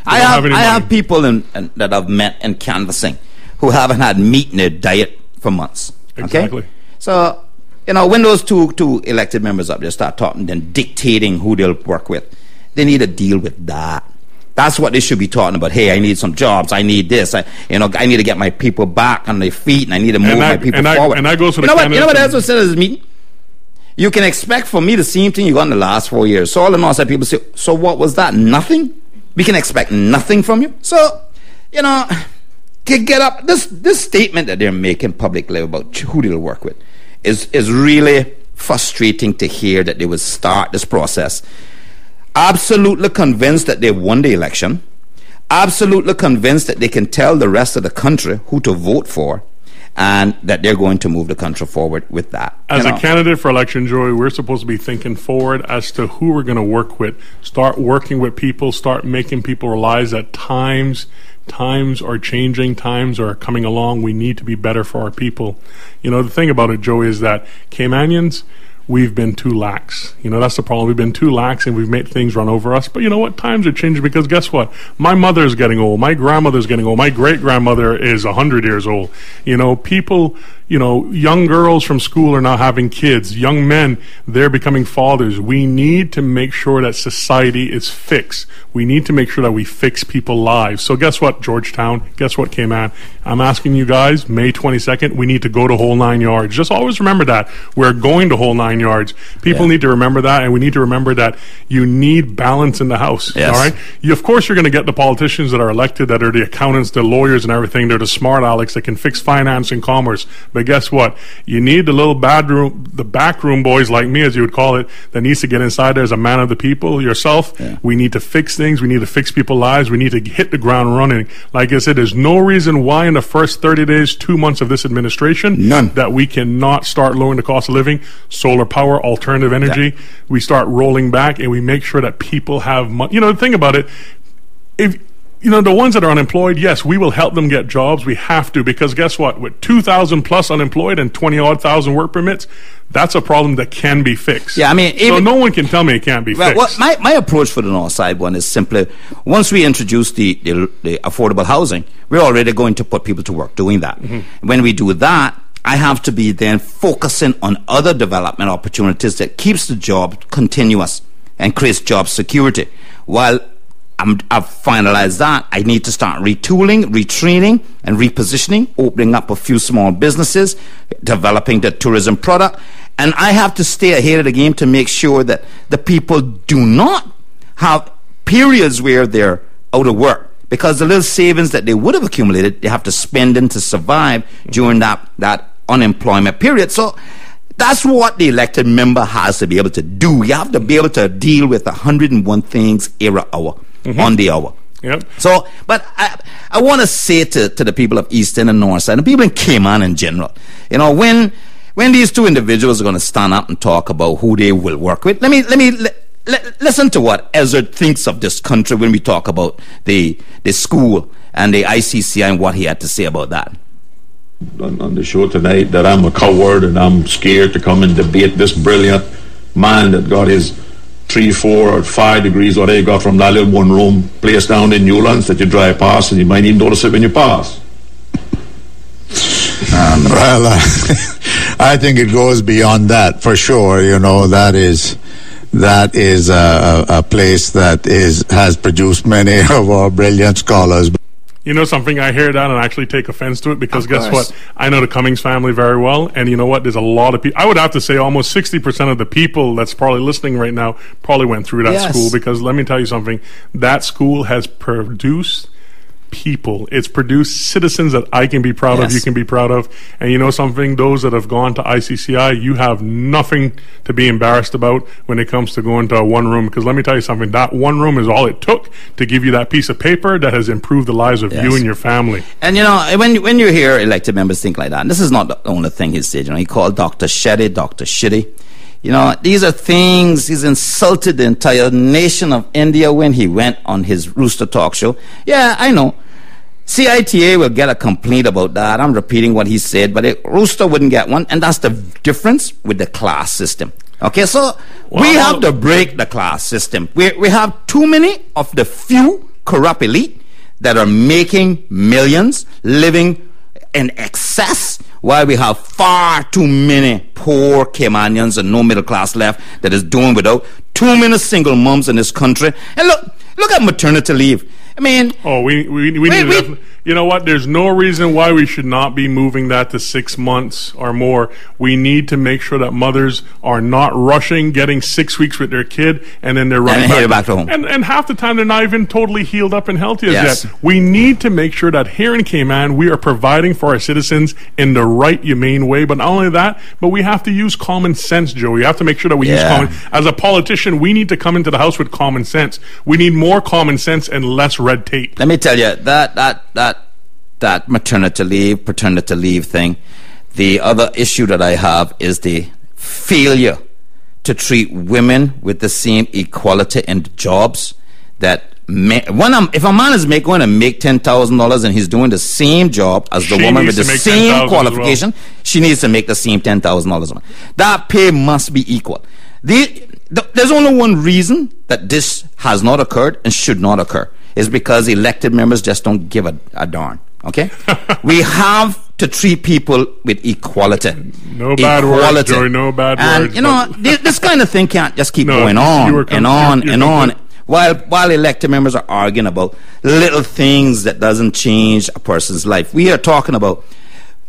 Speaker 8: I
Speaker 1: have people that I've met in canvassing who haven't had meat in their diet for months.
Speaker 8: Exactly.
Speaker 1: So, you know, when those two elected members up there start talking and dictating who they'll work with, they need to deal with that. That's what they should be talking about. Hey, I need some jobs. I need this. I need to get my people back on their feet, and I need to move my people forward.
Speaker 8: And I goes to
Speaker 1: you know what else was said at this meeting? You can expect from me the same thing you got in the last 4 years. So all in all, said people say, so what was that? Nothing? We can expect nothing from you? So, you know, get up. This statement that they're making publicly about who they'll work with is really frustrating to hear, that they would start this process absolutely convinced that they've won the election, absolutely convinced that they can tell the rest of the country who to vote for, and that they're going to move the country forward with that.
Speaker 8: As a candidate for election, Joey, we're supposed to be thinking forward as to who we're going to work with. Start working with people, start making people realize that times are changing, times are coming along. We need to be better for our people. You know, the thing about it, Joey, is that Caymanians, we've been too lax. You know, that's the problem. We've been too lax, and we've made things run over us. But you know what? Times are changing, because guess what? My mother is getting old. My grandmother's getting old. My great-grandmother is 100 years old. You know, people, young girls from school are now having kids. Young men, they're becoming fathers. We need to make sure that society is fixed. We need to make sure that we fix people's lives. So guess what, Georgetown? Guess what, Cayman? I'm asking you guys, May 22nd, we need to go to Whole 9 Yards. Just always remember that. We're going to Whole 9 Yards. People need to remember that, and we need to remember that you need balance in the house.
Speaker 1: Yes.
Speaker 8: All right? Of course, you're going to get the politicians that are elected, that are the accountants, the lawyers, and everything. They're the smart Alex that can fix finance and commerce. But guess what? You need the little the backroom boys like me, as you would call it, that needs to get inside there as a man of the people, yourself.
Speaker 1: Yeah.
Speaker 8: We need to fix things. We need to fix people's lives. We need to hit the ground running. Like I said, there's no reason why in the first 30 days, 2 months of this administration, that we cannot start lowering the cost of living, solar power, alternative energy. Yeah. We start rolling back, and we make sure that people have money. The thing about it, if the ones that are unemployed, yes, we will help them get jobs. We have to, because guess what? With 2,000 plus unemployed and 20-odd thousand work permits, that's a problem that can be fixed.
Speaker 1: Yeah, I mean,
Speaker 8: so no one can tell me it can't be fixed.
Speaker 1: Well, my approach for the North Side one is simply, once we introduce the affordable housing, we're already going to put people to work doing that. Mm-hmm. When we do that, I have to be then focusing on other development opportunities that keeps the job continuous and creates job security. While I've finalized that, I need to start retooling, retraining, and repositioning, opening up a few small businesses, developing the tourism product, and I have to stay ahead of the game to make sure that the people do not have periods where they're out of work, because the little savings that they would have accumulated, they have to spend in to survive during that unemployment period. So that's what the elected member has to be able to do. You have to be able to deal with 101 things every hour. Mm-hmm. On the hour.
Speaker 8: Yep.
Speaker 1: So, but I want to say to the people of Eastern and North Side, and people in Cayman in general, when these two individuals are going to stand up and talk about who they will work with, listen to what Ezra thinks of this country when we talk about the school and the ICCI and what he had to say about that.
Speaker 9: On the show tonight, that I'm a coward and I'm scared to come and debate this brilliant man that got his 3, 4, or 5 degrees, what they got from that little one-room place down in Newlands that you drive past, and you might even notice it when you pass.
Speaker 10: Well, I think it goes beyond that for sure. That is a place that has produced many of our brilliant scholars.
Speaker 8: Something, I hear that and actually take offense to it, because guess what? I know the Cummings family very well, and you know what? There's a lot of people. I would have to say almost 60% of the people that's probably listening right now probably went through that school, because let me tell you something. That school has produced people. It's produced citizens that I can be proud of, you can be proud of. And you know something? Those that have gone to ICCI, you have nothing to be embarrassed about when it comes to going to a one room. Because let me tell you something, that one room is all it took to give you that piece of paper that has improved the lives of you and your family.
Speaker 1: And when you hear elected members think like that, and this is not the only thing he said. He called Dr. Shetty, Dr. Shitty. These are things, he's insulted the entire nation of India when he went on his Rooster Talk show. Yeah, I know. CITA will get a complaint about that. I'm repeating what he said, but Rooster wouldn't get one, and that's the difference with the class system. Okay, so we have to break the class system. We have too many of the few corrupt elite that are making millions, living in excess, while we have far too many poor Caymanians and no middle class left that is doing without. Too many single moms in this country. And look at maternity leave. I mean,
Speaker 8: we need to. You know what? There's no reason why we should not be moving that to 6 months or more. We need to make sure that mothers are not rushing, getting 6 weeks with their kid, and then they're running
Speaker 1: back to home.
Speaker 8: And half the time they're not even totally healed up and healthy as yet. We need to make sure that here in Cayman, we are providing for our citizens in the right, humane way. But not only that, but we have to use common sense, Joe. We have to make sure that we use common. As a politician, we need to come into the house with common sense. We need more common sense and less red tape.
Speaker 1: Let me tell you, that maternity leave, paternity leave thing, the other issue that I have is the failure to treat women with the same equality in jobs. That if a man is going to make $10,000 and he's doing the same job as the woman with the same qualification, she needs to make the same $10,000. That pay must be equal. There's only one reason that this has not occurred and should not occur, is because elected members just don't give a darn. Okay? We have to treat people with equality.
Speaker 8: No bad words, Joey, no bad words.
Speaker 1: And, this kind of thing can't just keep going on and on. While elected members are arguing about little things that doesn't change a person's life. We are talking about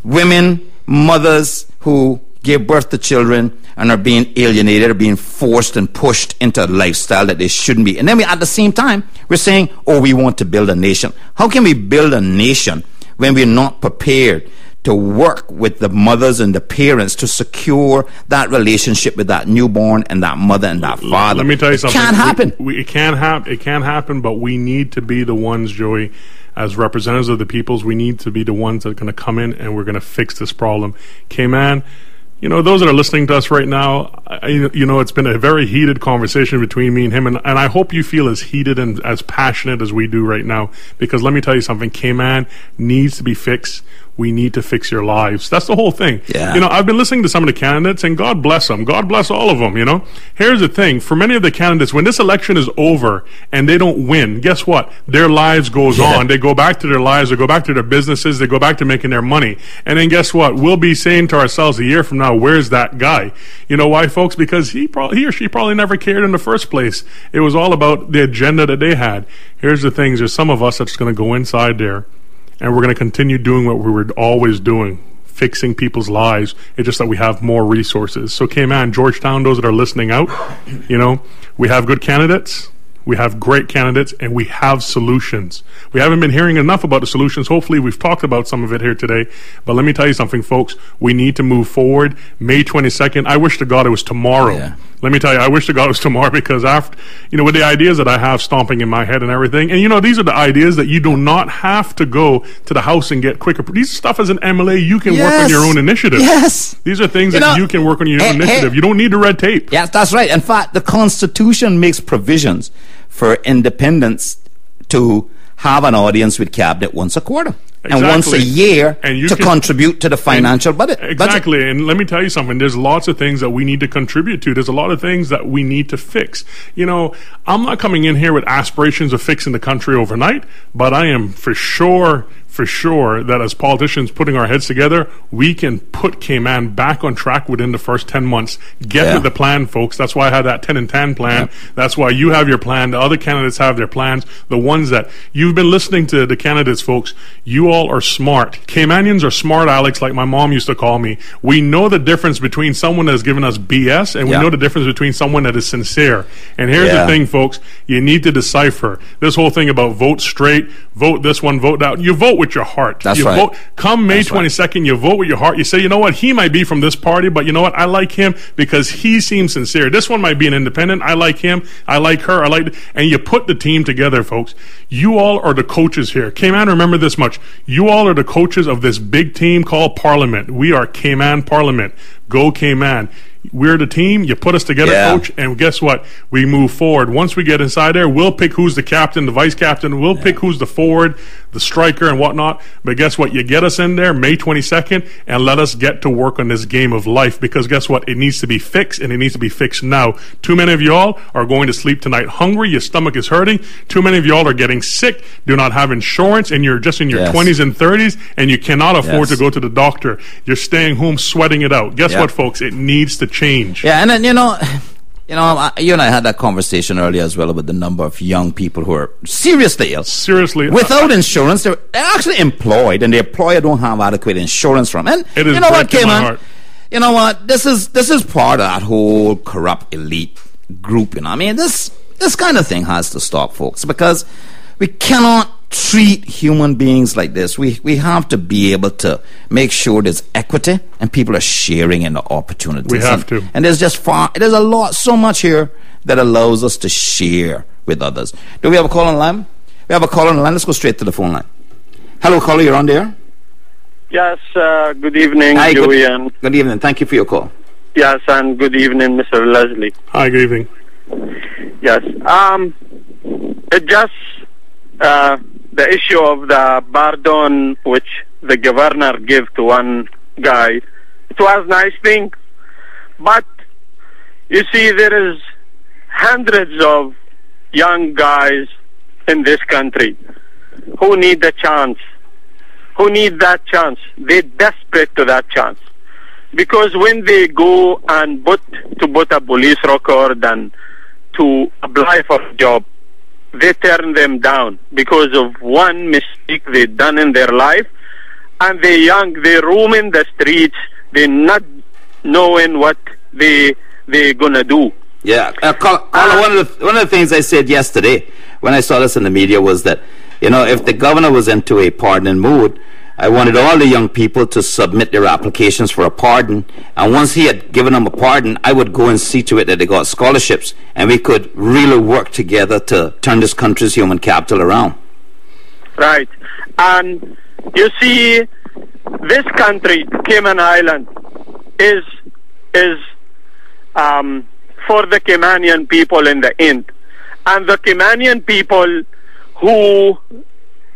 Speaker 1: women, mothers who give birth to children and are being alienated, are being forced and pushed into a lifestyle that they shouldn't be. And then at the same time, we're saying, we want to build a nation. How can we build a nation when we're not prepared to work with the mothers and the parents to secure that relationship with that newborn and that mother and that father?
Speaker 8: Let me tell you something.
Speaker 1: It can't happen.
Speaker 8: It can happen, but we need to be the ones, Joey, as representatives of the peoples. We need to be the ones that are going to come in and we're going to fix this problem. K-Man, those that are listening to us right now, it's been a very heated conversation between me and him, and I hope you feel as heated and as passionate as we do right now, because let me tell you something, K-Man needs to be fixed. We need to fix your lives. That's the whole thing.
Speaker 1: Yeah.
Speaker 8: I've been listening to some of the candidates, and God bless them. God bless all of them, Here's the thing. For many of the candidates, when this election is over and they don't win, guess what? Their lives goes on. They go back to their lives. They go back to their businesses. They go back to making their money. And then guess what? We'll be saying to ourselves a year from now, where's that guy? You know why, folks? Because he or she probably never cared in the first place. It was all about the agenda that they had. Here's the thing. There's some of us that's going to go inside there, and we're going to continue doing what we were always doing, fixing people's lives. It's just that we have more resources. So, K-Man, Georgetown, those that are listening out, we have good candidates. We have great candidates, and we have solutions. We haven't been hearing enough about the solutions. Hopefully, we've talked about some of it here today. But let me tell you something, folks. We need to move forward. May 22nd, I wish to God it was tomorrow. Yeah. Let me tell you, I wish to God it was tomorrow, because after, with the ideas that I have stomping in my head and everything, and these are the ideas that you do not have to go to the House and get quicker. These stuff as an MLA, you can work on your own initiative.
Speaker 1: Yes.
Speaker 8: These are things that you can work on your own initiative. You don't need the red tape.
Speaker 1: Yes, that's right. In fact, the Constitution makes provisions for independents to have an audience with cabinet once a quarter. Exactly. And once a year to contribute to the financial budget.
Speaker 8: Exactly. And let me tell you something. There's lots of things that we need to contribute to. There's a lot of things that we need to fix. I'm not coming in here with aspirations of fixing the country overnight, but I am for sure that as politicians putting our heads together, we can put K-Man back on track within the first 10 months. Get with the plan, folks. That's why I had that 10 and 10 plan. That's why you have your plan. The other candidates have their plans. The ones that you've been listening to, the candidates, folks, you all are smart. K-Manians are smart, Alex, like my mom used to call me. We know the difference between someone that has given us BS, and we know the difference between someone that is sincere. And here's the thing, folks. You need to decipher this whole thing about vote straight, vote this one, vote that. You vote with your heart.
Speaker 1: That's right.
Speaker 8: Vote, come May 22nd, you vote with your heart. You say, you know what, he might be from this party, but you know what, I like him because he seems sincere. This one might be an independent. I like him. I like her. And you put the team together, folks. You all are the coaches here. K-Man, remember this much. You all are the coaches of this big team called Parliament. We are K-Man Parliament. Go K-Man. We're the team. You put us together, coach, and guess what? We move forward. Once we get inside there, we'll pick who's the captain, the vice captain. We'll pick who's the forward, the striker, and whatnot. But guess what? You get us in there May 22nd, and let us get to work on this game of life, because guess what? It needs to be fixed, and it needs to be fixed now. Too many of y'all are going to sleep tonight hungry. Your stomach is hurting. Too many of y'all are getting sick, do not have insurance, and you're just in your 20s and 30s, and you cannot afford to go to the doctor. You're staying home sweating it out. Guess what, folks? It needs to change.
Speaker 1: Yeah, and then, you and I had that conversation earlier as well about the number of young people who are seriously ill. Without insurance. They're actually employed, and the employer don't have adequate insurance from them. And
Speaker 8: you know what, K-Man?
Speaker 1: You know what? This is part of that whole corrupt elite group. I mean, this kind of thing has to stop, folks, because we cannot treat human beings like this. We have to be able to make sure there's equity and people are sharing in the opportunities.
Speaker 8: We have to.
Speaker 1: And there's so much here that allows us to share with others. Do we have a call on the line? We have a call on the line. Let's go straight to the phone line. Hello, caller, you're on there.
Speaker 11: Yes, good evening,
Speaker 1: Hi,
Speaker 11: Joey.
Speaker 1: Good evening. Thank you for your call.
Speaker 11: Yes, and good evening, Mr. Leslie.
Speaker 8: Hi, good evening.
Speaker 11: Yes, it just the issue of the pardon which the governor gave to one guy. It was a nice thing, but you see, there is hundreds of young guys in this country who need the chance, who need that chance. They're desperate to that chance. Because when they go and put a police record and to apply for a job, they turn them down because of one mistake they've done in their life. And they're young, they roam in the streets, they're not knowing what they're gonna do.
Speaker 1: Yeah, one of the things I said yesterday when I saw this in the media was that, if the governor was into a pardoning mood, I wanted all the young people to submit their applications for a pardon, and once he had given them a pardon, I would go and see to it that they got scholarships, and we could really work together to turn this country's human capital around. Right.
Speaker 11: And you see, this country, Cayman Island, is for the Caymanian people in the end. And the Caymanian people who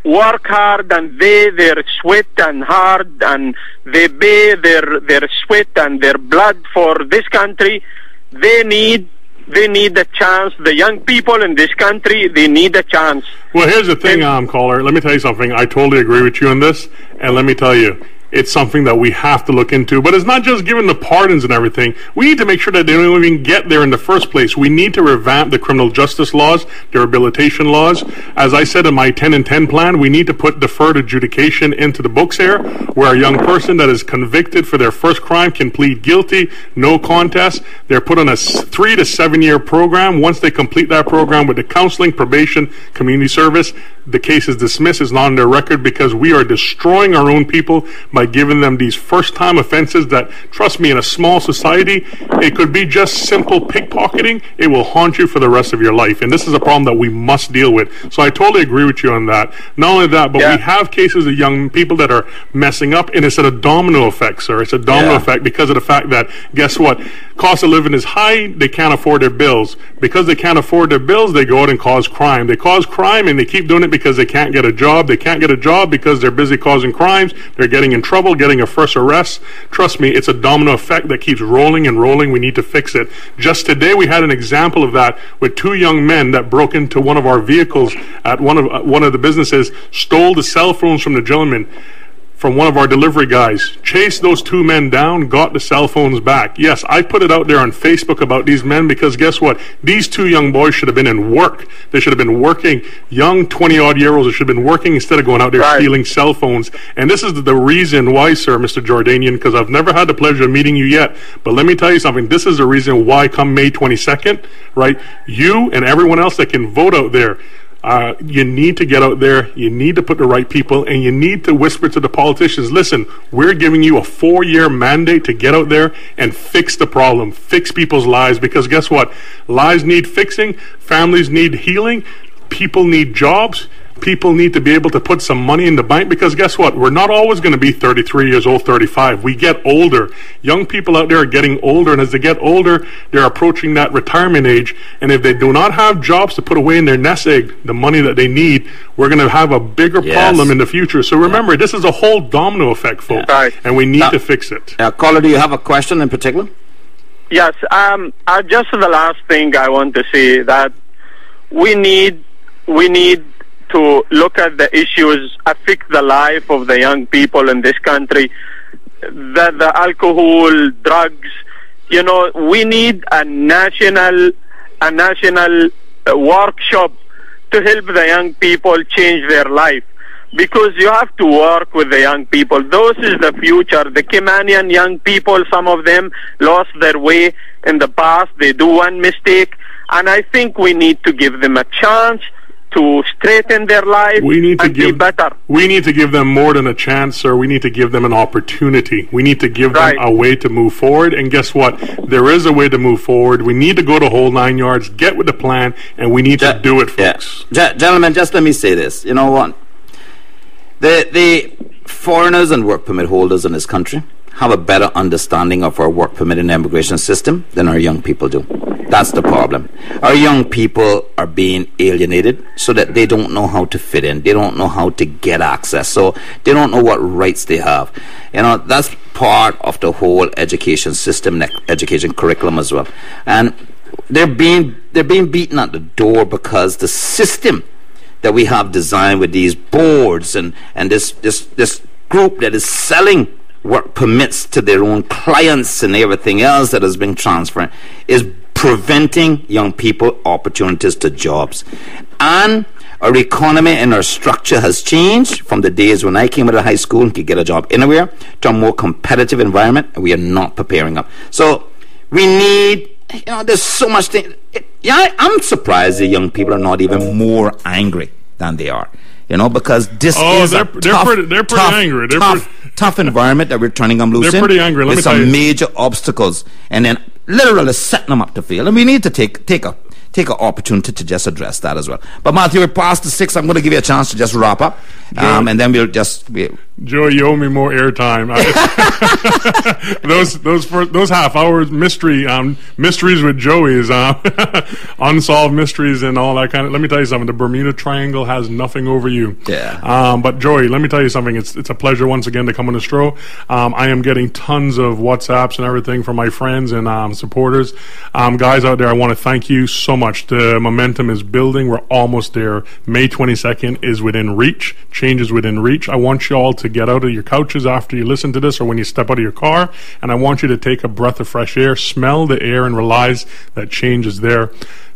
Speaker 11: work hard and their sweat and hard and they pay their sweat and their blood for this country, they need a chance. The young people in this country, they need a chance.
Speaker 8: Well, here's the thing, caller. Let me tell you something. I totally agree with you on this, and let me tell you, it's something that we have to look into. But it's not just giving the pardons and everything. We need to make sure that they don't even get there in the first place. We need to revamp the criminal justice laws, the rehabilitation laws. As I said in my 10 and 10 plan, we need to put deferred adjudication into the books here, where a young person that is convicted for their first crime can plead guilty, no contest. They're put on a 3 to 7 year program. Once they complete that program with the counseling, probation, community service, the case is dismissed. It's not on their record, because we are destroying our own people by giving them these first-time offenses that, trust me, in a small society, it could be just simple pickpocketing. It will haunt you for the rest of your life, and this is a problem that we must deal with. So I totally agree with you on that. Not only that, but we have cases of young people that are messing up, and it's a domino effect, sir. It's a domino effect because of the fact that, guess what? Cost of living is high. They can't afford their bills. Because they can't afford their bills, they go out and cause crime. They cause crime, and they keep doing it because they can't get a job. They can't get a job because they're busy causing crimes. They're getting in trouble, getting a first arrest. Trust me, it's a domino effect that keeps rolling and rolling. We need to fix it. Just today, we had an example of that with 2 young men that broke into one of our vehicles at one of the businesses, stole the cell phones from the gentleman, from one of our delivery guys, chased those 2 men down, got the cell phones back. Yes, I put it out there on Facebook about these men because guess what? These 2 young boys should have been in work. They should have been working. Young 20-odd-year-olds should have been working instead of going out there stealing cell phones. And this is the reason why, sir, Mr. Jordanian, because I've never had the pleasure of meeting you yet, but let me tell you something. This is the reason why come May 22nd, right, you and everyone else that can vote out there, you need to get out there, you need to put the right people, and you need to whisper to the politicians, listen, we're giving you a 4-year mandate to get out there and fix the problem, fix people's lives, because guess what? Lives need fixing, families need healing, people need jobs, people need to be able to put some money in the bank, because guess what? We're not always going to be 33 years old, 35. We get older. Young people out there are getting older, and as they get older, they're approaching that retirement age, and if they do not have jobs to put away in their nest egg, the money that they need, we're going to have a bigger problem in the future. So remember, this is a whole domino effect, folks, and we need to fix it.
Speaker 1: Caller, do you have a question in particular?
Speaker 11: Yes. Just the last thing I want to say, that we need to look at the issues affect the life of the young people in this country, the alcohol, drugs. We need a national workshop to help the young people change their life, because you have to work with the young people. Those is the future. The Caymanian young people, some of them lost their way in the past. They do one mistake, and I think we need to give them a chance to straighten their life and be better.
Speaker 8: We need to give them more than a chance, sir. We need to give them an opportunity. We need to give them a way to move forward. And guess what? There is a way to move forward. We need to go the whole 9 yards, get with the plan, and we need to do it, folks.
Speaker 1: Gentlemen, just let me say this. You know what? The foreigners and work permit holders in this country have a better understanding of our work permit and immigration system than our young people do. That's the problem. Our young people are being alienated so that they don't know how to fit in. They don't know how to get access. So they don't know what rights they have. That's part of the whole education system, education curriculum as well. And they're being beaten at the door because the system that we have designed with these boards and this group that is selling work permits to their own clients and everything else that has been transferred is preventing young people opportunities to jobs. And our economy and our structure has changed from the days when I came out of high school and could get a job anywhere to a more competitive environment, and we are not preparing up. So we need, there's so much thing. I'm surprised the young people are not even more angry than they are. Because this is
Speaker 8: they're pretty angry.
Speaker 1: Tough environment that we're turning them loose in.
Speaker 8: They're pretty angry.
Speaker 1: With some major obstacles, and then literally setting them up to fail. And we need to take an opportunity to just address that as well. But Matthew, we're past the 6. I'm going to give you a chance to just wrap up, and then we'll just.
Speaker 8: Joey, you owe me more airtime. those half hours mysteries with Joey is unsolved mysteries and all that kind of. Let me tell you something. The Bermuda Triangle has nothing over you.
Speaker 1: Yeah.
Speaker 8: But Joey, let me tell you something. It's a pleasure once again to come on the show. I am getting tons of WhatsApps and everything from my friends and supporters. Guys out there, I want to thank you so much. The momentum is building. We're almost there. May 22nd is within reach. Change is within reach. I want you all to get out of your couches after you listen to this or when you step out of your car, and I want you to take a breath of fresh air, smell the air, and realize that change is there.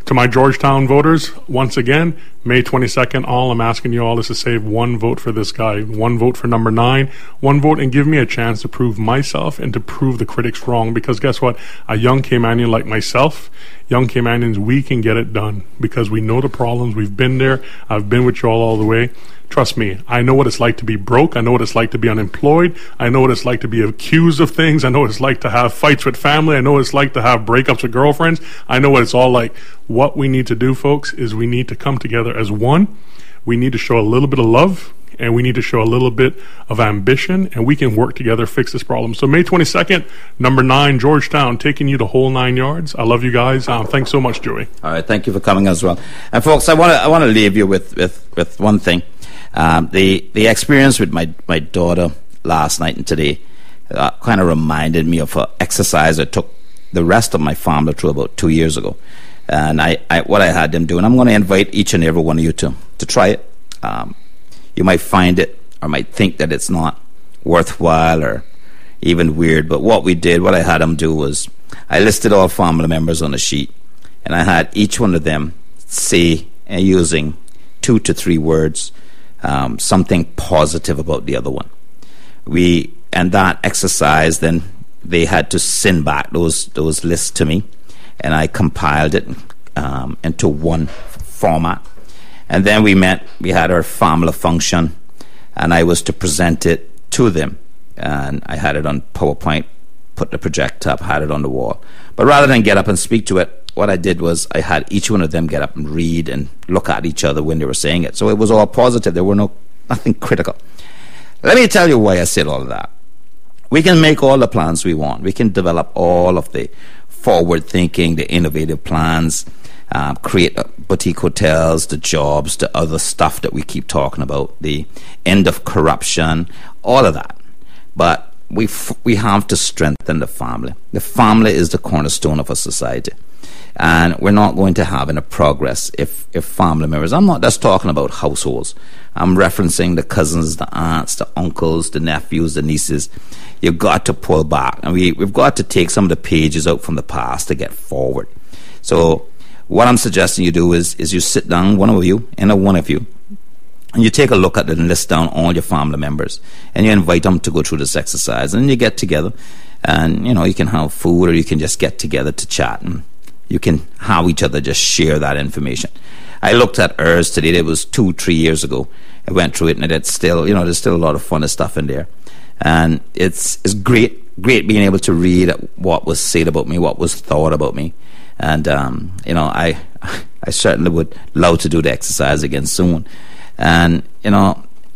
Speaker 8: To my Georgetown voters, once again, May 22nd, all I'm asking you all is to save one vote for this guy, one vote for number 9, one vote, and give me a chance to prove myself and to prove the critics wrong, because guess what? A young Caymanian like myself, young Caymanians, we can get it done because we know the problems. We've been there. I've been with you all the way. Trust me, I know what it's like to be broke. I know what it's like to be unemployed. I know what it's like to be accused of things. I know what it's like to have fights with family. I know what it's like to have breakups with girlfriends. I know what it's all like. What we need to do, folks, is we need to come together as one. We need to show a little bit of love, and we need to show a little bit of ambition, and we can work together, fix this problem. So May 22nd, number 9, Georgetown, taking you the whole 9 yards. I love you guys. Thanks so much, Joey.
Speaker 1: All right, thank you for coming as well. And folks, I want to leave you with one thing. The experience with my daughter last night and today kind of reminded me of an exercise I took the rest of my family through about 2 years ago. And what I had them do, and I'm going to invite each and every one of you to try it. You might find it or might think that it's not worthwhile or even weird, but what I had them do was I listed all family members on a sheet, and I had each one of them say, using 2 to 3 words, something positive about the other one. And that exercise, then they had to send back those lists to me, and I compiled it into one format. And then we had our family function, and I was to present it to them. And I had it on PowerPoint, put the projector up, had it on the wall. But rather than get up and speak to it, what I did was I had each one of them get up and read and look at each other when they were saying it. So it was all positive. There were nothing critical. Let me tell you why I said all of that. We can make all the plans we want. We can develop all of the forward thinking, the innovative plans, create boutique hotels, the jobs, the other stuff that we keep talking about, the end of corruption, all of that. But we have to strengthen the family. The family is the cornerstone of a society. And we're not going to have any progress if family members, I'm not just talking about households, I'm referencing the cousins, the aunts, the uncles, the nephews, the nieces. You've got to pull back, and we've got to take some of the pages out from the past to get forward. So what I'm suggesting you do is you sit down, one of you, and you take a look at it and list down all your family members, and you invite them to go through this exercise, and you get together, and you can have food, or you can just get together to chat, and you can have each other just share that information. I looked at ours today. It was 2-3 years ago. I went through it, and it's still, there's still a lot of fun stuff in there, and it's great being able to read what was said about me, what was thought about me, and I certainly would love to do the exercise again soon. And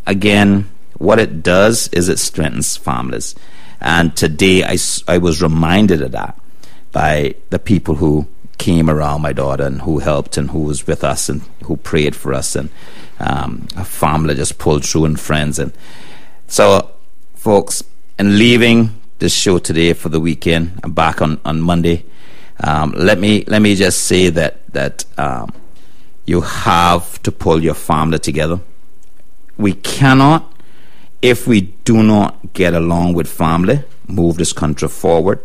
Speaker 1: again, what it does is it strengthens families. And today I was reminded of that by the people who came around my daughter and who helped and who was with us and who prayed for us, and a family just pulled through, and friends. And so, folks, in leaving this show today for the weekend, I'm back on Monday. Let me just say that you have to pull your family together. We cannot if we do not get along with family, move this country forward.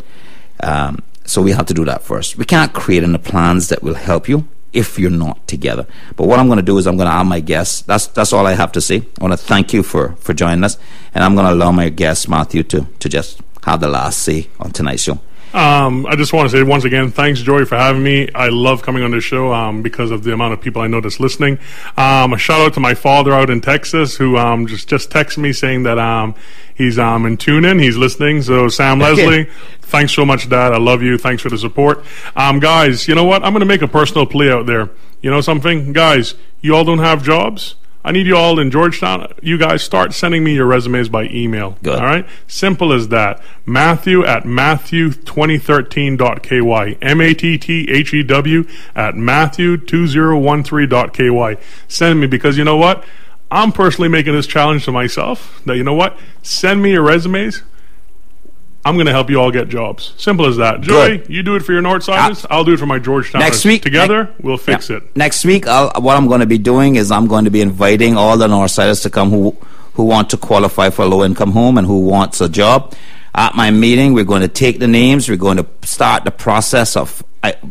Speaker 1: So we have to do that first. We can't create any plans that will help you if you're not together. But what I'm going to do is I'm going to have my guests. That's all I have to say. I want to thank you for joining us, and I'm going to allow my guest Matthew to just have the last say on tonight's show.
Speaker 8: I just want to say once again, thanks, Joey, for having me. I love coming on this show because of the amount of people I know that's listening. A shout out to my father out in Texas who just texted me saying that he's in tune-in, he's listening. So Sam Leslie, thanks so much, Dad. I love you. Thanks for the support. Guys, you know what? I'm going to make a personal plea out there. You know something? Guys, you all don't have jobs? I need you all in Georgetown. You guys start sending me your resumes by email.
Speaker 1: Good.
Speaker 8: All right? Simple as that. Matthew at Matthew2013.ky. MATTHEW at Matthew2013.ky. Send me, because you know what? I'm personally making this challenge to myself that, you know what? Send me your resumes. I'm going to help you all get jobs. Simple as that. Joey, you do it for your Northsiders. I'll do it for my Georgetowners.
Speaker 1: Next week,
Speaker 8: together, we'll fix it.
Speaker 1: Next week, what I'm going to be doing is I'm going to be inviting all the Northsiders to come who want to qualify for a low-income home and who wants a job. At my meeting, we're going to take the names. We're going to start the process of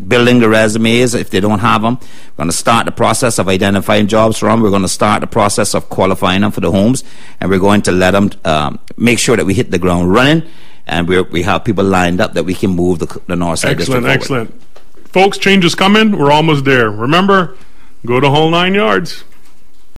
Speaker 1: building the resumes if they don't have them. We're going to start the process of identifying jobs for them. We're going to start the process of qualifying them for the homes, and we're going to let them make sure that we hit the ground running. And we have people lined up that we can move the North Side District forward.
Speaker 8: Excellent. Folks, change is coming. We're almost there. Remember, go the whole 9 yards.